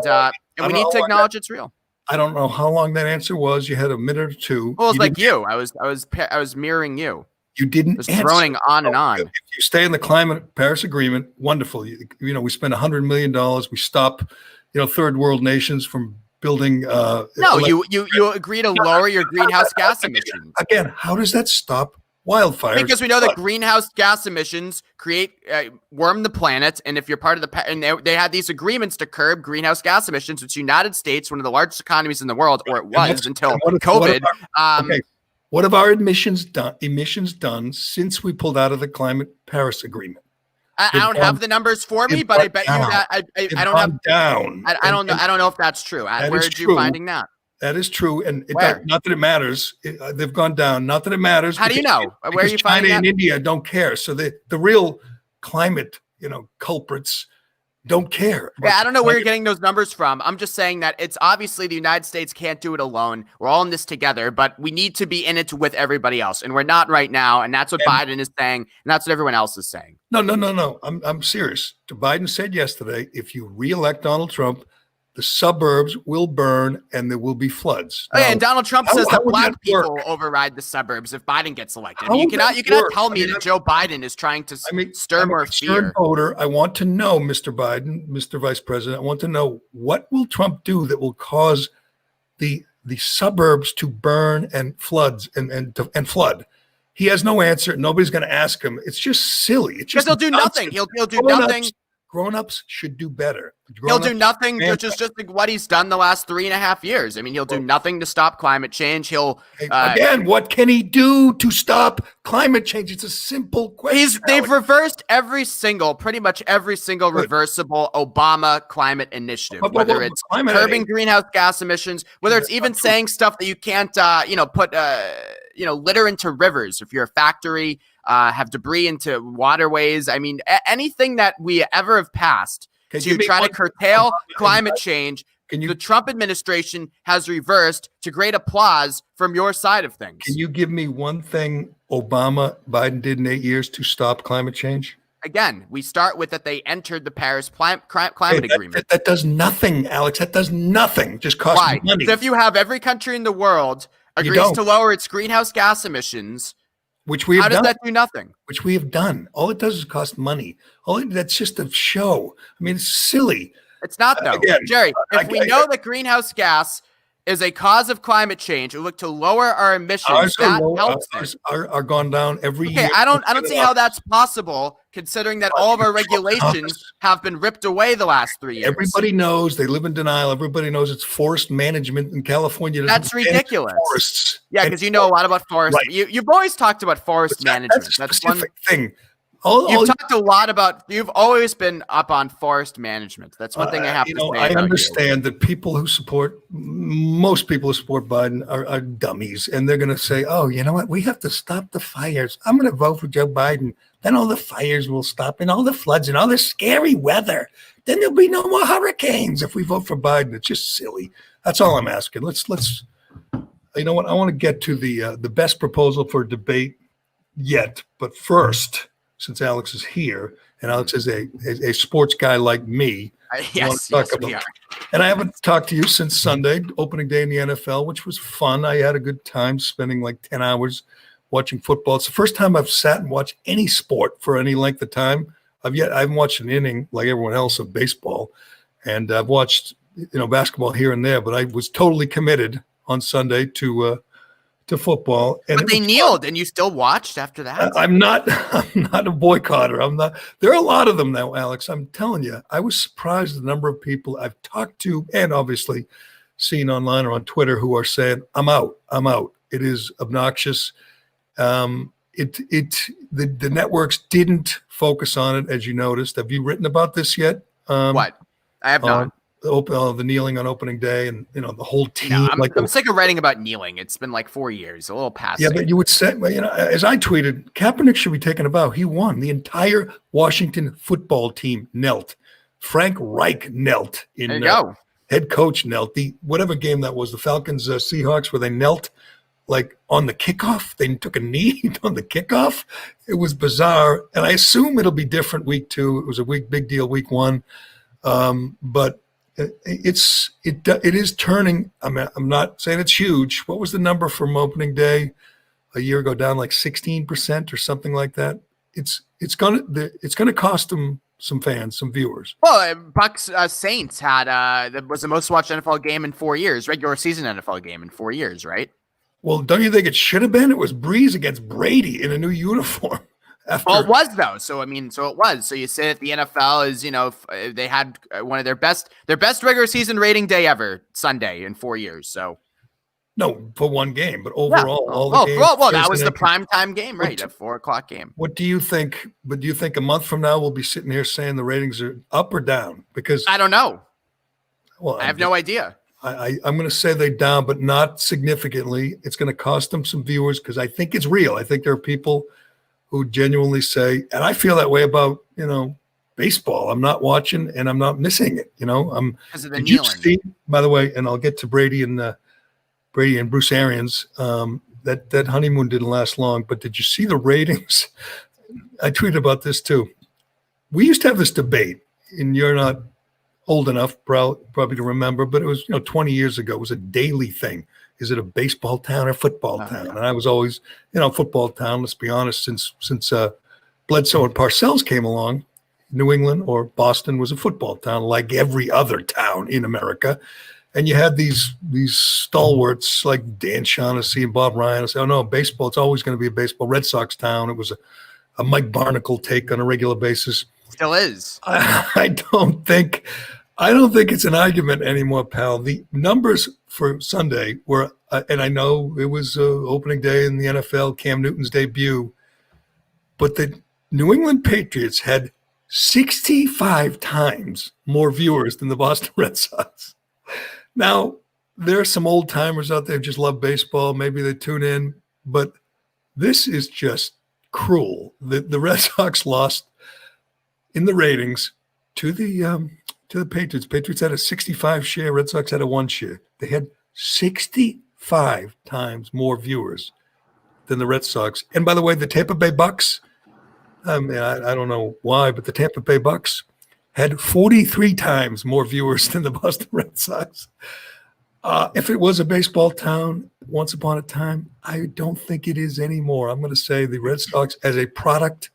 we need to acknowledge it's real. I don't know how long that answer was. You had a minute or two. Well, it's like you. I was mirroring you. You didn't just droning on and on. If you stay in the Paris Agreement, wonderful. We spend $100 million. We stop, third world nations from building. You agree to lower your greenhouse gas emissions. Again, how does that stop wildfires? Because we know that greenhouse gas emissions warm the planet, and if you're part of and they had these agreements to curb greenhouse gas emissions, which United States, one of the largest economies in the world, or it was until COVID. What have our emissions done since we pulled out of the Paris Agreement? I don't have the numbers for me, but I bet you that I don't have down. I don't know. I don't know if that's true. Where are you finding that? That is true, and not that it matters. They've gone down. Not that it matters. How do you know? Where are you finding that? China and India don't care. So the real climate, culprits don't care. Yeah, I don't know where you're getting those numbers from. I'm just saying that it's obviously the United States can't do it alone. We're all in this together, but we need to be in it with everybody else, and we're not right now. And that's what Biden is saying, and that's what everyone else is saying. No. I'm serious. Biden said yesterday, if you reelect Donald Trump, the suburbs will burn and there will be floods. Now, and Donald Trump says that black people override the suburbs if Biden gets elected. You cannot tell me that Joe Biden is trying to stir more fear. Voter, I want to know, Mr. Biden, Mr. Vice President, I want to know, what will Trump do that will cause the suburbs to burn and floods and flood? He has no answer. Nobody's going to ask him. It's just silly. Because he'll do nothing. He'll do nothing. Grown-ups should do better. He'll do nothing, just like what he's done the last 3.5 years. I mean, he'll do nothing to stop climate change. Again, what can he do to stop climate change? It's a simple question. They've reversed pretty much every single reversible Obama climate initiative, whether it's curbing greenhouse gas emissions, whether it's even saying stuff that you can't, put, litter into rivers if you're a factory. Have debris into waterways. I mean, anything that we ever have passed to try to curtail climate change, the Trump administration has reversed to great applause from your side of things. Can you give me one thing Biden did in 8 years to stop climate change? Again, we start with that they entered the Paris climate agreement. That does nothing, Alex. That does nothing. Just costs money. So if you have every country in the world agrees to lower its greenhouse gas emissions, which we have done. How does that do nothing? Which we have done. All it does is cost money. That's just a show. I mean, it's silly. It's not, though. Jerry, if we know that greenhouse gas is a cause of climate change, we look to lower our emissions. Ours are gone down every year. I don't see how that's possible, considering that all of our regulations have been ripped away the last 3 years. Everybody knows. They live in denial. Everybody knows it's forest management in California. That's ridiculous. Forests. Yeah, because you know a lot about forest. Right. You've always talked about forest management. That's one thing. You've always been up on forest management. That's one thing I have to say. I understand that most people who support Biden are dummies, and they're going to say, oh, you know what? We have to stop the fires. I'm going to vote for Joe Biden. Then all the fires will stop and all the floods and all the scary weather. Then there'll be no more hurricanes if we vote for Biden. It's just silly. That's all I'm asking. Let's. You know what? I want to get to the best proposal for debate yet, but first, since Alex is here, and Alex is a sports guy like me. Yes, we are. And I haven't talked to you since Sunday, opening day in the NFL, which was fun. I had a good time spending like 10 hours watching football. It's the first time I've sat and watched any sport for any length of time. I haven't watched an inning like everyone else of baseball, and I've watched basketball here and there, but I was totally committed on Sunday to to football. And But they kneeled, and you still watched after that. I'm not a boycotter. I'm not. There are a lot of them now, Alex. I'm telling you, I was surprised the number of people I've talked to and obviously seen online or on Twitter who are saying, I'm out. It is obnoxious. The networks didn't focus on it, as you noticed. Have you written about this yet? What? I have not. The kneeling on opening day, and the whole team. No, I'm sick of writing about kneeling. It's been like 4 years, a little past. Yeah, but you would say, as I tweeted, Kaepernick should be taking a bow. He won. The entire Washington football team knelt. Frank Reich knelt. There you go. Head coach knelt. The whatever game that was, the Falcons Seahawks, where they knelt like on the kickoff. They took a knee on the kickoff. It was bizarre, and I assume it'll be different week 2. It was a big deal week 1, but. It is turning. I'm not saying it's huge. What was the number from opening day a year ago? Down like 16% or something like that. It's gonna cost them some fans, some viewers. Well, Bucks Saints had that was the most watched NFL game in 4 years, regular season NFL game in 4 years, right? Well, don't you think it should have been? It was Breeze against Brady in a new uniform. Well, it was though. So it was. So you say that the NFL is, they had one of their best regular season rating day ever Sunday in 4 years. So no, for one game, but overall, all the games. Well, that was the primetime game, right? A 4 o'clock game. What do you think? But do you think a month from now we'll be sitting here saying the ratings are up or down? Because I don't know. Well, I have no idea. I'm going to say they're down, but not significantly. It's going to cost them some viewers because I think it's real. I think there are people who genuinely say, and I feel that way about, baseball. I'm not watching and I'm not missing it. Because of the did kneeling. You see, by the way, and I'll get to Brady and Bruce Arians, that honeymoon didn't last long, but did you see the ratings? I tweeted about this too. We used to have this debate, and you're not old enough probably to remember, but it was, 20 years ago. It was a daily thing. Is it a baseball town or football town? And I was always, football town. Let's be honest. Since Bledsoe and Parcells came along, New England or Boston was a football town, like every other town in America. And you had these stalwarts like Dan Shaughnessy and Bob Ryan say, "Oh no, baseball. It's always going to be a baseball Red Sox town." It was a Mike Barnacle take on a regular basis. Still is. I don't think it's an argument anymore, pal. The numbers for Sunday were, and I know it was opening day in the NFL, Cam Newton's debut, but the New England Patriots had 65 times more viewers than the Boston Red Sox. Now, there are some old timers out there who just love baseball. Maybe they tune in, but this is just cruel. The Red Sox lost in the ratings to the Patriots. Patriots had a 65 share. Red Sox had a 1 share. They had 65 times more viewers than the Red Sox. And by the way, the Tampa Bay Bucks, I don't know why, but the Tampa Bay Bucks had 43 times more viewers than the Boston Red Sox. If it was a baseball town once upon a time, I don't think it is anymore. I'm going to say the Red Sox as a product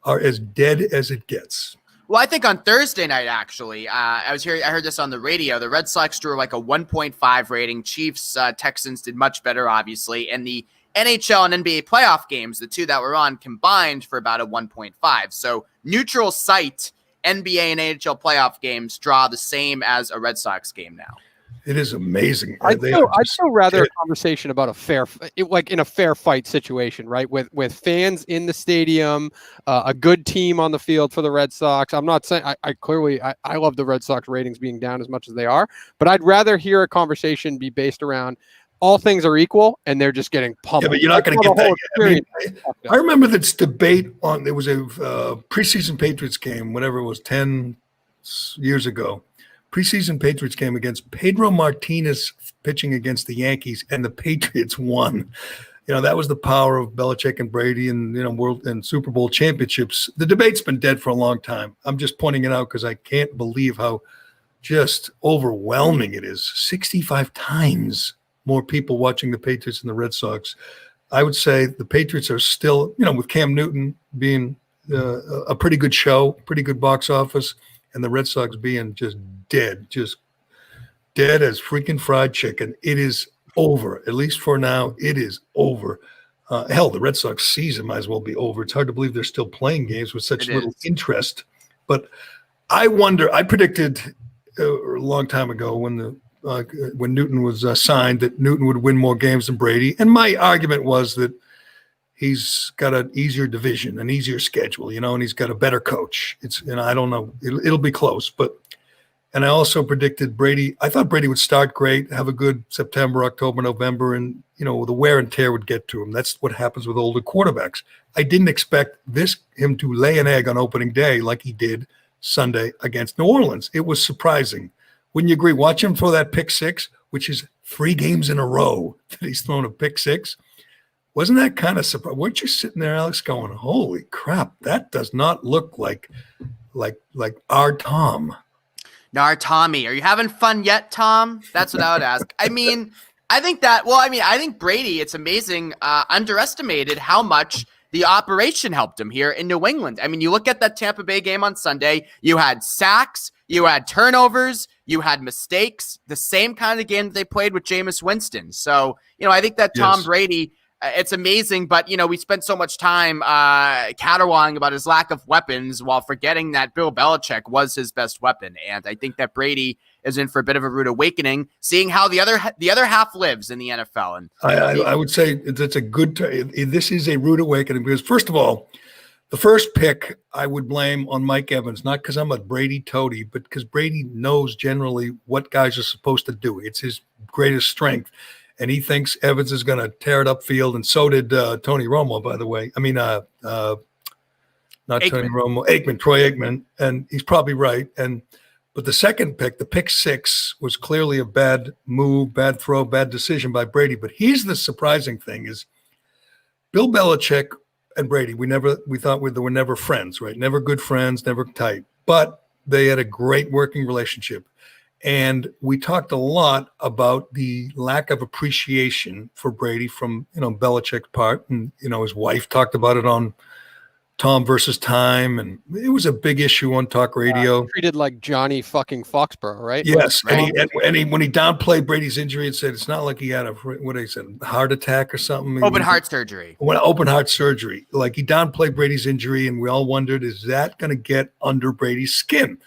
are as dead as it gets. Well, I think on Thursday night, actually, I heard this on the radio. The Red Sox drew like a 1.5 rating. Chiefs, Texans did much better, obviously. And the NHL and NBA playoff games, the two that were on, combined for about a 1.5. So neutral site NBA and NHL playoff games draw the same as a Red Sox game now. It is amazing. I'd still rather a conversation about in a fair fight situation, right? With fans in the stadium, a good team on the field for the Red Sox. I'm not saying I love the Red Sox ratings being down as much as they are, but I'd rather hear a conversation be based around all things are equal and they're just getting pummeled. Yeah, but you're not going to get that. I remember this debate there was a preseason Patriots game, whatever it was, 10 years ago. Preseason Patriots game against Pedro Martinez pitching against the Yankees, and the Patriots won. That was the power of Belichick and Brady and, World and Super Bowl championships. The debate's been dead for a long time. I'm just pointing it out because I can't believe how just overwhelming it is. 65 times more people watching the Patriots than the Red Sox. I would say the Patriots are still, with Cam Newton being a pretty good show, pretty good box office, and the Red Sox being just dead as freaking fried chicken. It is over. At least for now, it is over. Hell, the Red Sox season might as well be over. It's hard to believe they're still playing games with such little interest. But I wonder. I predicted a long time ago when Newton was signed that Newton would win more games than Brady, and my argument was that he's got an easier division, an easier schedule, and he's got a better coach. I don't know. It'll be close, and I also predicted Brady. I thought Brady would start great, have a good September, October, November, and the wear and tear would get to him. That's what happens with older quarterbacks. I didn't expect him to lay an egg on opening day like he did Sunday against New Orleans. It was surprising. Wouldn't you agree? Watch him throw that pick six, which is 3 games in a row that he's thrown a pick six. Wasn't that kind of surprising? Weren't you sitting there, Alex, going, "Holy crap, that does not look like our Tom"? Our Tommy, are you having fun yet, Tom? That's what I would ask. I think Brady, it's amazing, underestimated how much the operation helped him here in New England. I mean, you look at that Tampa Bay game on Sunday, you had sacks, you had turnovers, you had mistakes, the same kind of game that they played with Jameis Winston. So, I think that Tom Brady, it's amazing, but, we spent so much time caterwauling about his lack of weapons while forgetting that Bill Belichick was his best weapon. And I think that Brady is in for a bit of a rude awakening, seeing how the other half lives in the NFL. And I would say that's a good this is a rude awakening because, first of all, the first pick I would blame on Mike Evans, not because I'm a Brady toady, but because Brady knows generally what guys are supposed to do. It's his greatest strength. And he thinks Evans is going to tear it upfield, and so did Tony Romo, by the way. I mean, not Aikman. Tony Romo, Troy Aikman, and he's probably right. But the second pick, the pick six, was clearly a bad move, bad throw, bad decision by Brady. But here's the surprising thing: is Bill Belichick and Brady. We thought they were never friends, right? Never good friends, never tight, but they had a great working relationship. And we talked a lot about the lack of appreciation for Brady from, Belichick's part. And, his wife talked about it on Tom versus Time. And it was a big issue on talk radio. Treated like Johnny fucking Foxborough, right? Yes. Right. And he, when he downplayed Brady's injury and said, it's not like he had a heart attack or something. Open heart surgery. Open heart surgery. Like he downplayed Brady's injury. And we all wondered, is that going to get under Brady's skin?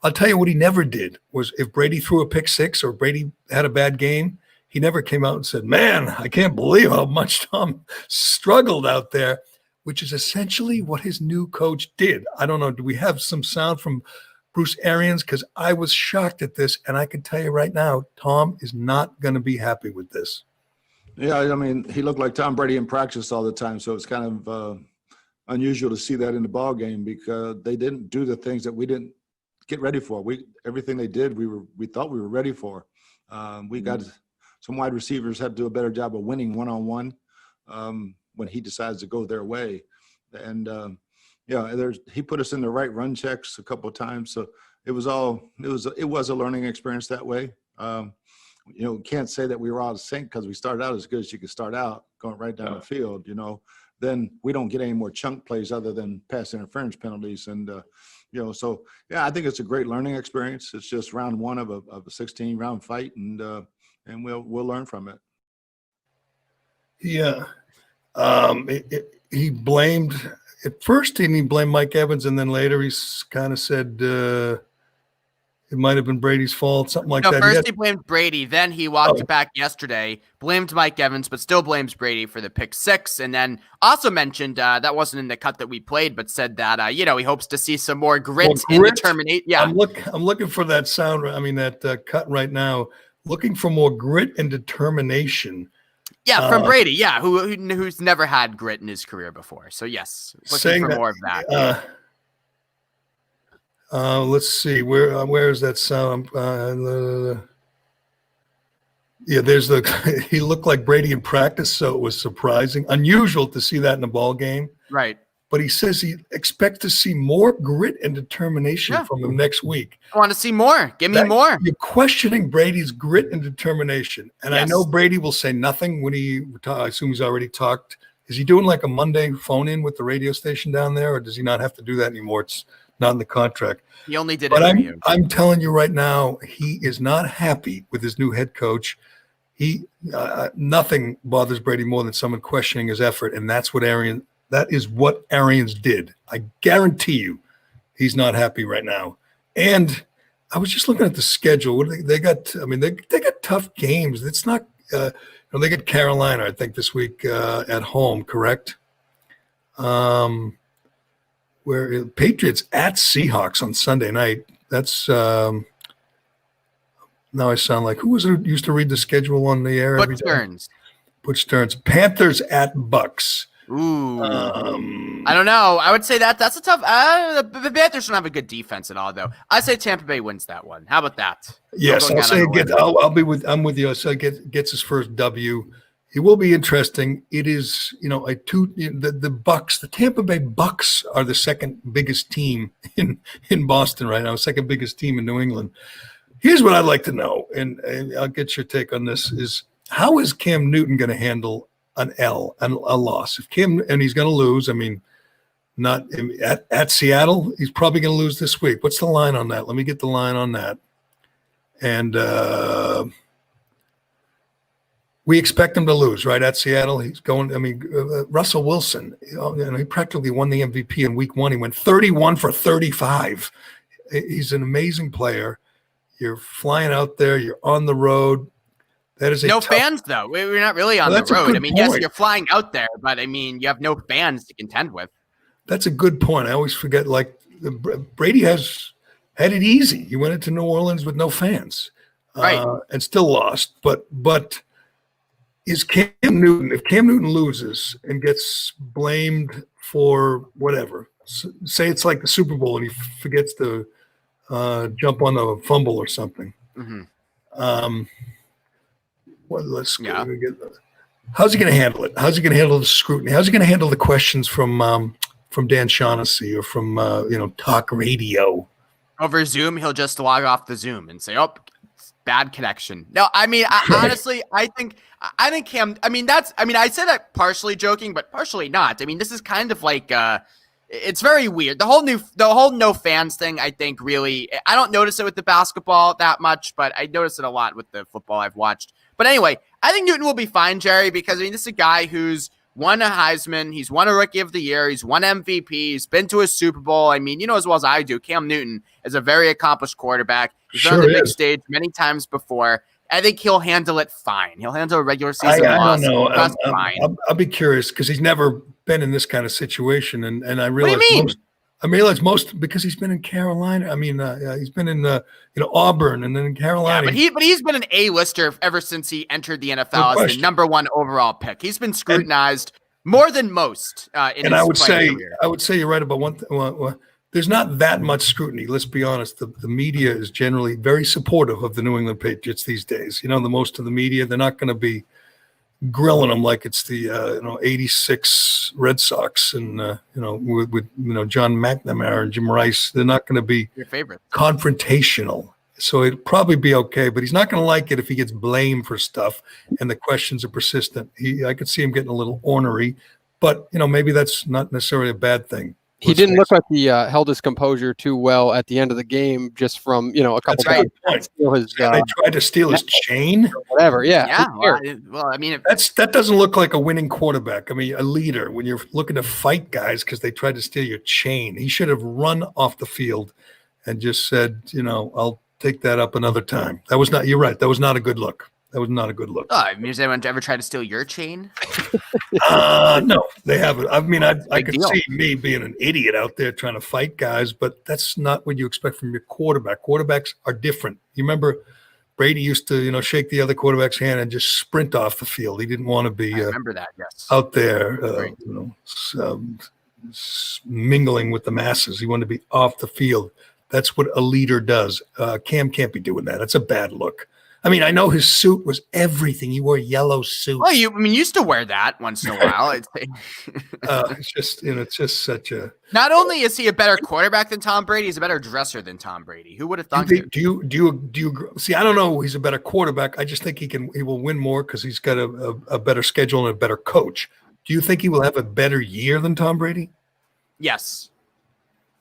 I'll tell you what he never did was if Brady threw a pick six or Brady had a bad game, he never came out and said, "Man, I can't believe how much Tom struggled out there," which is essentially what his new coach did. I don't know. Do we have some sound from Bruce Arians? Because I was shocked at this, and I can tell you right now, Tom is not going to be happy with this. Yeah, I mean, he looked like Tom Brady in practice all the time, so it's kind of unusual to see that in the ball game because they didn't do the things that we didn't get ready for. Everything they did, we thought we were ready for. We got some wide receivers had to do a better job of winning one-on-one when he decides to go their way. And he put us in the right run checks a couple of times. So it was a learning experience that way. Can't say that we were out of sync because we started out as good as you could start out going right down the field, Then we don't get any more chunk plays other than pass interference penalties. And, I think it's a great learning experience. It's just round one of a 16-round fight, and we'll learn from it. Yeah. He blamed at first, he blamed Mike Evans, and then later he kind of said it might have been Brady's fault, something like that. First he blamed Brady, then he walked it back yesterday, blamed Mike Evans, but still blames Brady for the pick six, and then also mentioned that wasn't in the cut that we played, but said that he hopes to see some more grit and determination. Yeah, I'm looking for that sound. I mean that cut right now. Looking for more grit and determination. Yeah, from Brady. Yeah, who's never had grit in his career before. So yes, looking for more of that. Let's see where is that sound? There's he looked like Brady in practice, so it was surprising, unusual to see that in a ball game. Right. But he says he expects to see more grit and determination from him next week. I want to see more. Give me more. You're questioning Brady's grit and determination. And I know Brady will say nothing when I assume he's already talked. Is he doing like a Monday phone-in with the radio station down there, or does he not have to do that anymore? It's not in the contract. He only did it. But I'm telling you right now, he is not happy with his new head coach. Nothing bothers Brady more than someone questioning his effort, and that is what Arians did. I guarantee you, he's not happy right now. And I was just looking at the schedule. What they got? I mean, they got tough games. It's not. They get Carolina, I think, this week at home. Correct. Where Patriots at Seahawks on Sunday night. That's now I sound like who was it who used to read the schedule on the air every day? Butch Stearns. Panthers at Bucks. Ooh. I don't know. I would say that's a tough. The Panthers don't have a good defense at all, though. I say Tampa Bay wins that one. How about that? Yes, I'll say I'm with you. So gets his first W. It will be interesting. It is, the Bucks, the Tampa Bay Bucks are the second biggest team in Boston right now, second biggest team in New England. Here's what I'd like to know, and I'll get your take on this: is how is Cam Newton going to handle a loss? If and he's going to lose. I mean, not at Seattle, he's probably going to lose this week. What's the line on that? Let me get the line on that. And we expect him to lose, right? At Seattle, he's going. I mean, Russell Wilson, he practically won the MVP in Week 1. He went 31 for 35. He's an amazing player. You're flying out there. You're on the road. That is fans, though. We're not really on the road. I mean, yes, you're flying out there, but I mean, you have no fans to contend with. That's a good point. I always forget. Like Brady has had it easy. He went into New Orleans with no fans, right, and still lost. But is Cam Newton? If Cam Newton loses and gets blamed for whatever, say it's like the Super Bowl and he forgets to jump on a fumble or something. Mm-hmm. How's he going to handle it? How's he going to handle the scrutiny? How's he going to handle the questions from Dan Shaughnessy or from talk radio? Over Zoom, he'll just log off the Zoom and say, "Oh, bad connection." No, I mean, honestly, I think Cam. I mean, I said that partially joking, but partially not. I mean, this is kind of like it's very weird. The whole no fans thing, I think, really, I don't notice it with the basketball that much, but I notice it a lot with the football I've watched. But anyway, I think Newton will be fine, Jerry, because I mean, this is a guy who's won a Heisman, he's won a Rookie of the Year, he's won MVP, he's been to a Super Bowl. I mean, you know as well as I do, Cam Newton is a very accomplished quarterback. He's been on the big stage many times before. I think he'll handle it fine. He'll handle a regular season loss. I don't know. Fine. I'll be curious because he's never been in this kind of situation, and I realize. What do you mean? I realize most because he's been in Carolina. I mean, he's been in Auburn and then in Carolina. Yeah, but he's been an A-lister ever since he entered the NFL as the number one overall pick. He's been scrutinized more than most. I would say you're right about one thing. There's not that much scrutiny. Let's be honest. The media is generally very supportive of the New England Patriots these days. The most of the media, they're not going to be grilling them like it's the 86 Red Sox and with John McNamara and Jim Rice. They're not going to be your favorite confrontational. So it'd probably be okay, but he's not going to like it if he gets blamed for stuff and the questions are persistent. I could see him getting a little ornery, but maybe that's not necessarily a bad thing. He didn't look like he held his composure too well at the end of the game, just from a couple. That's right. They tried to steal his chain, or whatever. Yeah. Well, I mean, that doesn't look like a winning quarterback. I mean, a leader when you're looking to fight guys because they tried to steal your chain. He should have run off the field and just said, I'll take that up another time. That was not. You're right. That was not a good look. That was not a good look. Oh, I mean, has anyone ever tried to steal your chain? No, they haven't. I mean, I could see me being an idiot out there trying to fight guys, but that's not what you expect from your quarterback. Quarterbacks are different. You remember Brady used to, shake the other quarterback's hand and just sprint off the field. He didn't want to be remember that, yes. Out there, mingling with the masses. He wanted to be off the field. That's what a leader does. Cam can't be doing that. That's a bad look. I mean, I know his suit was everything. He wore a yellow suit. Well, you used to wear that once in a while. It's just such a. Not only is he a better quarterback than Tom Brady, he's a better dresser than Tom Brady. Who would have thought? Do you see? I don't know. He's a better quarterback. I just think he will win more because he's got a better schedule and a better coach. Do you think he will have a better year than Tom Brady? Yes.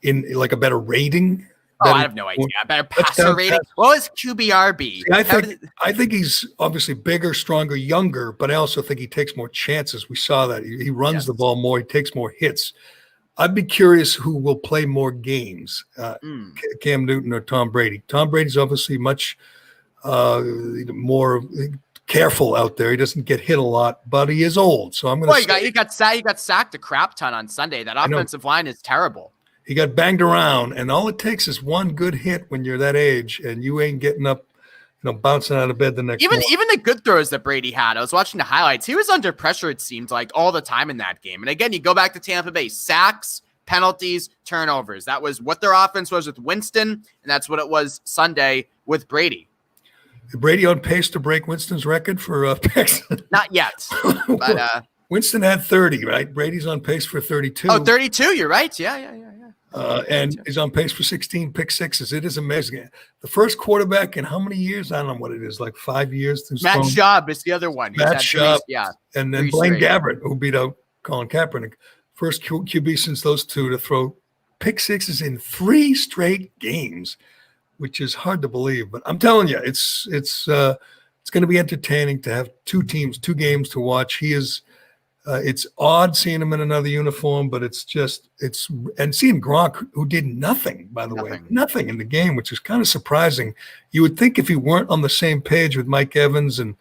In like a better rating? Oh, I have no idea. Better passer rating. What was QBRB? I think he's obviously bigger, stronger, younger, but I also think he takes more chances. We saw that. He runs the ball more. He takes more hits. I'd be curious who will play more games, Cam Newton or Tom Brady. Tom Brady's obviously much more careful out there. He doesn't get hit a lot, but he is old. So I'm going to he got sacked a crap ton on Sunday. That offensive line is terrible. He got banged around, and all it takes is one good hit when you're that age, and you ain't getting up, bouncing out of bed the next morning. Even the good throws that Brady had, I was watching the highlights. He was under pressure, it seemed like, all the time in that game. And again, you go back to Tampa Bay, sacks, penalties, turnovers. That was what their offense was with Winston, and that's what it was Sunday with Brady. Is Brady on pace to break Winston's record for picks? Not yet, but Winston had 30, right? Brady's on pace for 32. Oh, 32, you're right. Yeah. And he's on pace for 16 pick sixes. It is amazing. The first quarterback in how many years? I don't know what it is, like 5 years. Matt Schaub is the other one. Matt Schaub, and then Blaine straight. Gabbert, who beat out Colin Kaepernick. First QB since those two to throw pick sixes in 3 straight games, which is hard to believe. But I'm telling you, it's going to be entertaining to have 2 teams, 2 games to watch. He is. It's odd seeing him in another uniform, but and seeing Gronk, who did nothing, by the way, nothing in the game, which is kind of surprising. You would think if he weren't on the same page with Mike Evans and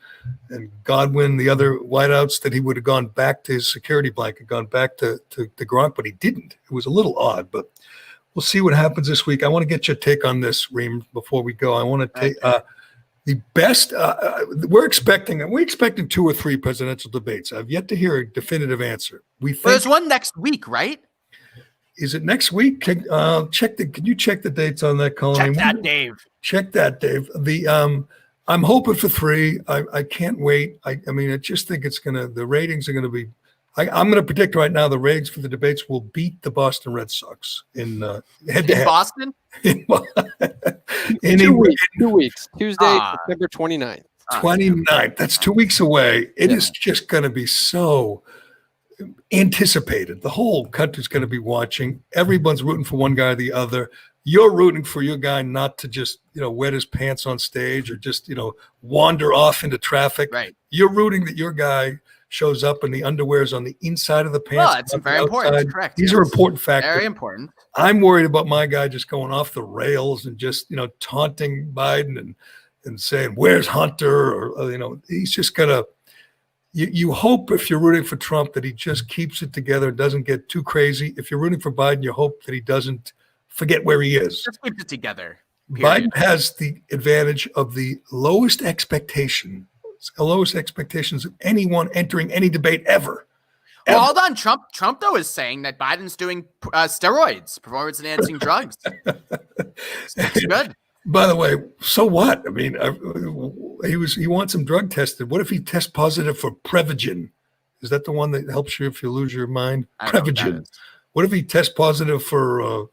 Godwin, the other wideouts, that he would have gone back to his security blanket, gone back to Gronk, but he didn't. It was a little odd, but we'll see what happens this week. I want to get your take on this, Reem, before we go. I want to take the best. We're expecting 2 or 3 presidential debates. I've yet to hear a definitive answer. There's one next week, right? Is it next week? Can you check the dates on that, Colin? Check that, Dave. I'm hoping for 3. I can't wait. I mean, I just think the ratings are gonna be. I'm going to predict right now the ratings for the debates will beat the Boston Red Sox in head-to-head. Boston? in 2 weeks. Tuesday, September 29th. 29th. That's 2 weeks away. It is just going to be so anticipated. The whole country's going to be watching. Everyone's rooting for one guy or the other. You're rooting for your guy not to just, wet his pants on stage or just, wander off into traffic. Right. You're rooting that your guy shows up and the underwear is on the inside of the pants. Well, it's very important. Correct. These are important factors. Very important. I'm worried about my guy just going off the rails and just, taunting Biden and saying, where's Hunter? Or, he's just going to, you hope if you're rooting for Trump that he just keeps it together, doesn't get too crazy. If you're rooting for Biden, you hope that he doesn't forget where he is. Just keep it together. Period. Biden has the advantage of the lowest expectations of anyone entering any debate ever. Well, hold on. Trump, though, is saying that Biden's doing steroids, performance-enhancing drugs. That's good. By the way, so what? I mean, he wants him drug tested. What if he tests positive for Prevagen? Is that the one that helps you if you lose your mind? Prevagen. What if he tests positive for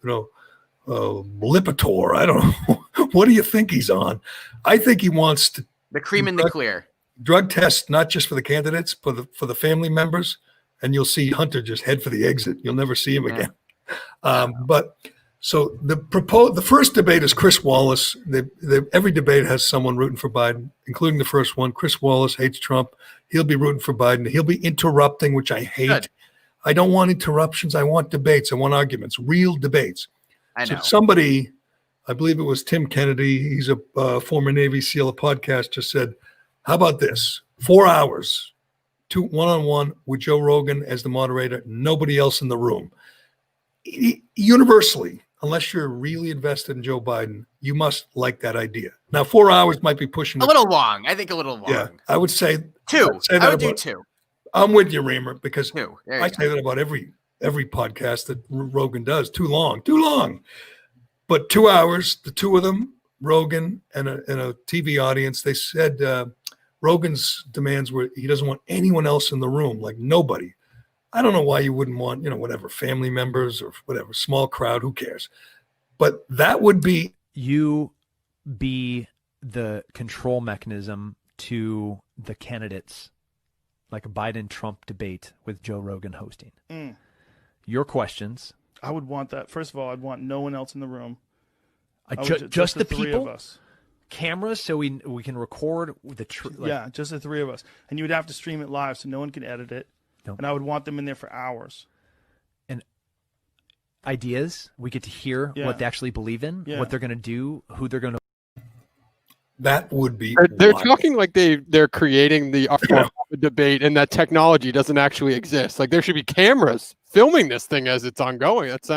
Lipitor? I don't know. What do you think he's on? I think he wants to the cream in the clear. Drug tests, not just for the candidates, for the family members, and you'll see Hunter just head for the exit. You'll never see him again. But so the first debate is Chris Wallace. Every debate has someone rooting for Biden, including the first one. Chris Wallace hates Trump. He'll be rooting for Biden. He'll be interrupting, which I hate. Good. I don't want interruptions. I want debates. I want arguments, real debates. I know. So somebody, I believe it was Tim Kennedy, he's a former Navy SEAL, a podcast, just said, how about this? 4 hours, one-on-one with Joe Rogan as the moderator, nobody else in the room. Universally, unless you're really invested in Joe Biden, you must like that idea. Now, 4 hours might be pushing a little long. I think a little long. Yeah, I would say 2. I would do 2. I'm with you, Reimer, because I say that about every podcast that Rogan does. Too long. But 2 hours, the two of them, Rogan and a TV audience, they said Rogan's demands were he doesn't want anyone else in the room, like nobody. I don't know why you wouldn't want, whatever, family members or whatever, small crowd, who cares? But that would be. You be the control mechanism to the candidates, like a Biden-Trump debate with Joe Rogan hosting. Your questions. I would want that. First of all, I'd want no one else in the room. Just the three people? of us. Cameras, so we can record the Yeah, just the three of us. And you would have to stream it live so no one can edit it. Nope. And I would want them in there for hours. and ideas. We get to hear Yeah. what they actually believe in, Yeah. what they're going to do, who they're going to. That would be. They're wild. talking like they're creating the debate, and that technology doesn't actually exist. Like there should be cameras filming this thing as it's ongoing. That's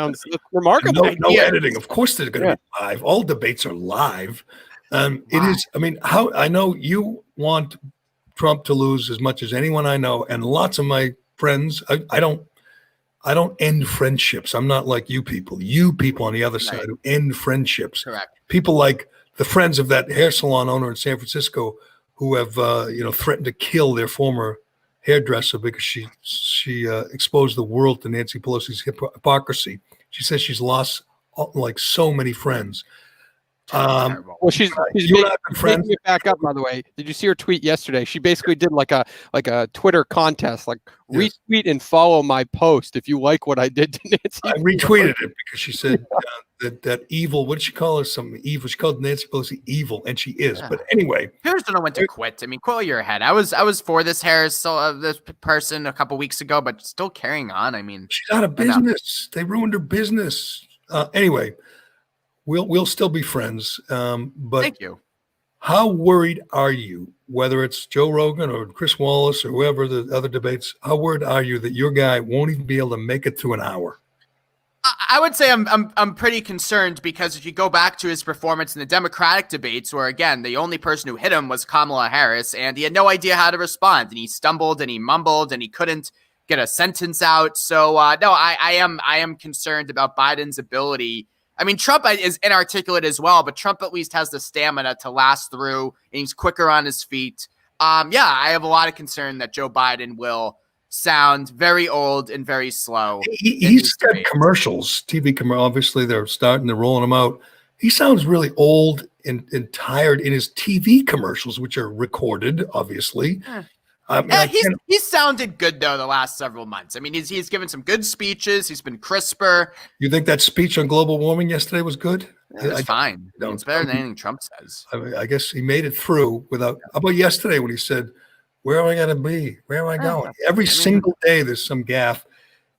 remarkable. No editing. Of course, they're going to be live. All debates are live. It is. I mean, how I know you want Trump to lose as much as anyone I know, and lots of my friends. I don't end friendships. I'm not like you people. You people on the other side who end friendships. Correct. People like the friends of that hair salon owner in San Francisco who have threatened to kill their former hairdresser because she exposed the world to Nancy Pelosi's hypocrisy. She says she's lost like so many friends. Well, she's making it back up. By the way, did you see her tweet yesterday? She basically did like a Twitter contest, like retweet and follow my post if you like what I did to Nancy. I retweeted it because she said that evil. What did she call her? Something evil. She called Nancy Pelosi evil, and she is. Yeah. But anyway, Here's when I went to quit. I mean, coil your head. I was for this this person a couple weeks ago, but still carrying on. I mean, she's out of business. They ruined her business. Anyway. We'll still be friends. But thank you. How worried are you, whether it's Joe Rogan or Chris Wallace or whoever the other debates, how worried are you that your guy won't even be able to make it through an hour? I would say I'm pretty concerned because if you go back to his performance in the Democratic debates, where again the only person who hit him was Kamala Harris, and he had no idea how to respond, and he stumbled and he mumbled and he couldn't get a sentence out. So no, I am concerned about Biden's ability. I mean, Trump is inarticulate as well, but Trump at least has the stamina to last through, and he's quicker on his feet. I have a lot of concern that Joe Biden will sound very old and very slow. He's got commercials, TV commercials. Obviously, they're rolling them out. He sounds really old and tired in his TV commercials, which are recorded, obviously. He's sounded good though the last several months. I mean, he's given some good speeches. He's been crisper. You think that speech on global warming yesterday was good? It's fine. It's better than anything Trump says. I guess he made it through without. How about yesterday when he said, "Where am I going to be? Where am I going?" Every single day there's some gaffe.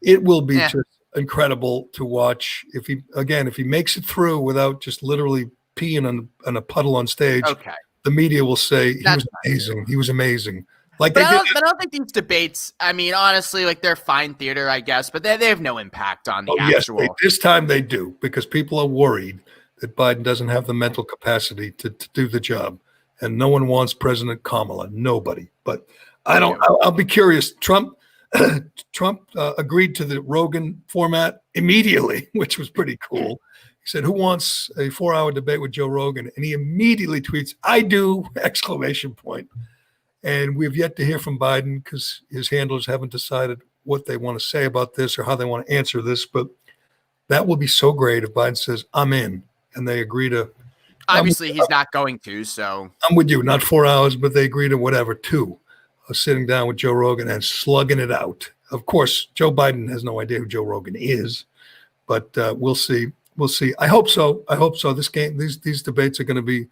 It will be just incredible to watch if he makes it through without just literally peeing on a puddle on stage. Okay. The media will say he was amazing. He was amazing. But I don't think these debates, I mean, honestly, like they're fine theater, I guess, but they have no impact on the actual. Yes, this time they do, because people are worried that Biden doesn't have the mental capacity to do the job. And no one wants President Kamala, nobody. But I'll be curious. Trump agreed to the Rogan format immediately, which was pretty cool. He said, "Who wants a 4-hour debate with Joe Rogan?" And he immediately tweets, "I do!" ! And we've yet to hear from Biden because his handlers haven't decided what they want to say about this or how they want to answer this. But that will be so great if Biden says, "I'm in," and they agree to. Obviously, he's not going to. So I'm with you. Not 4 hours, but they agree to whatever, 2, sitting down with Joe Rogan and slugging it out. Of course, Joe Biden has no idea who Joe Rogan is, but we'll see. We'll see. I hope so. These debates are going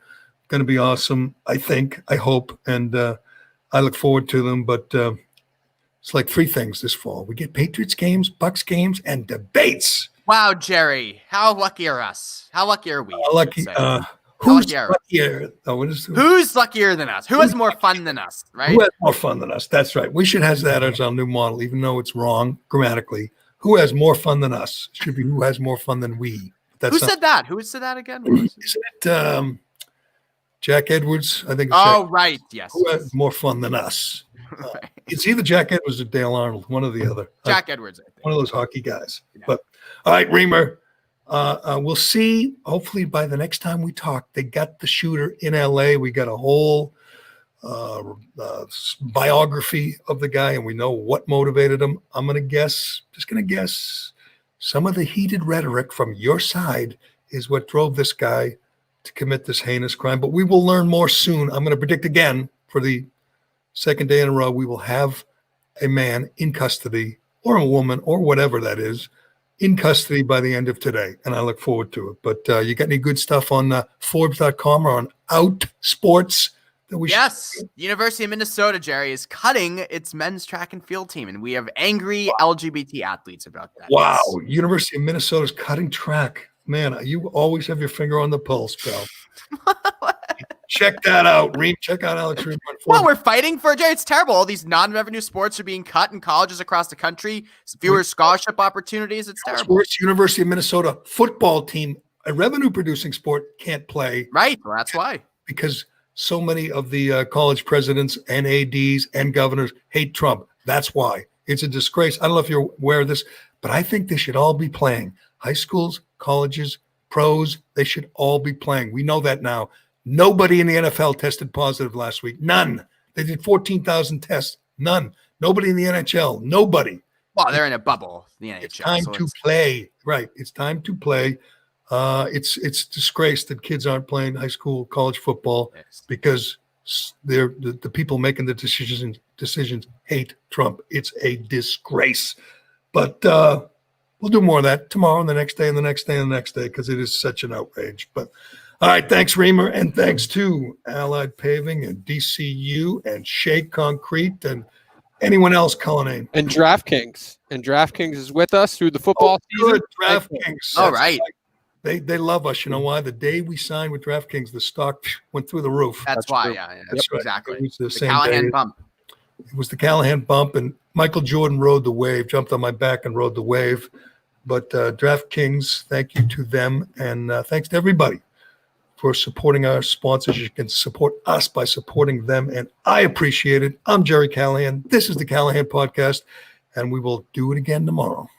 to be awesome. I think. I hope, and I look forward to them. But it's like 3 things this fall: we get Patriots games, Bucks games, and debates. Wow, Jerry, how lucky are us? How lucky are we? Lucky. Who's luckier? Who's luckier than us? Who has more fun than us? Right? Who has more fun than us? That's right. We should have that as our new model, even though it's wrong grammatically. Who has more fun than us? It should be who has more fun than we. Who said that? Who said that again? Isn't it Jack Edwards? I think. Right. Yes. Who has more fun than us? It's either Jack Edwards or Dale Arnold, one or the other. Jack Edwards, I think. One of those hockey guys. Yeah. But all right, Reimer, we'll see. Hopefully by the next time we talk, they got the shooter in LA. We got a whole biography of the guy, and we know what motivated him. I'm going to guess, some of the heated rhetoric from your side is what drove this guy to commit this heinous crime. But we will learn more soon. I'm going to predict again for the second day in a row, we will have a man in custody or a woman or whatever that is in custody by the end of today, and I look forward to it. But you got any good stuff on Forbes.com or on Out Sports? Yes, University of Minnesota, Jerry, is cutting its men's track and field team, and we have angry LGBT athletes about that. Wow, University of Minnesota is cutting track. Man, you always have your finger on the pulse, pal. Check that out, Reem. Check out Alex Reem. Well, we're fighting for Jerry. It's terrible. All these non-revenue sports are being cut in colleges across the country. Fewer scholarship opportunities. It's terrible. Sports, University of Minnesota football team, a revenue-producing sport, can't play. Right. Well, that's why. Because so many of the college presidents and ADs and governors hate Trump. That's why. It's a disgrace. I don't know if you're aware of this, but I think they should all be playing. High schools, colleges, pros, they should all be playing. We know that now. Nobody in the NFL tested positive last week. None. They did 14,000 tests. None. Nobody in the NHL. Nobody. Well, they're in a bubble, the NHL. It's time to play. Right. It's time to play. It's disgrace that kids aren't playing high school, college football because they're the people making the decisions hate Trump. It's a disgrace. But we'll do more of that tomorrow and the next day and the next day and the next day because it is such an outrage. But all right, thanks, Reimer, and thanks to Allied Paving and DCU and Shea Concrete and anyone else, Cullinane. And DraftKings. And DraftKings is with us through the football season. DraftKings. All right. They love us. You know why? The day we signed with DraftKings, the stock went through the roof. That's why. true. Yeah, That's right. exactly. It was the same Callahan day. bump. It was the Callahan bump, and Michael Jordan rode the wave, jumped on my back and rode the wave. But DraftKings, thank you to them, and thanks to everybody for supporting our sponsors. You can support us by supporting them, and I appreciate it. I'm Jerry Callahan. This is the Callahan Podcast, and we will do it again tomorrow.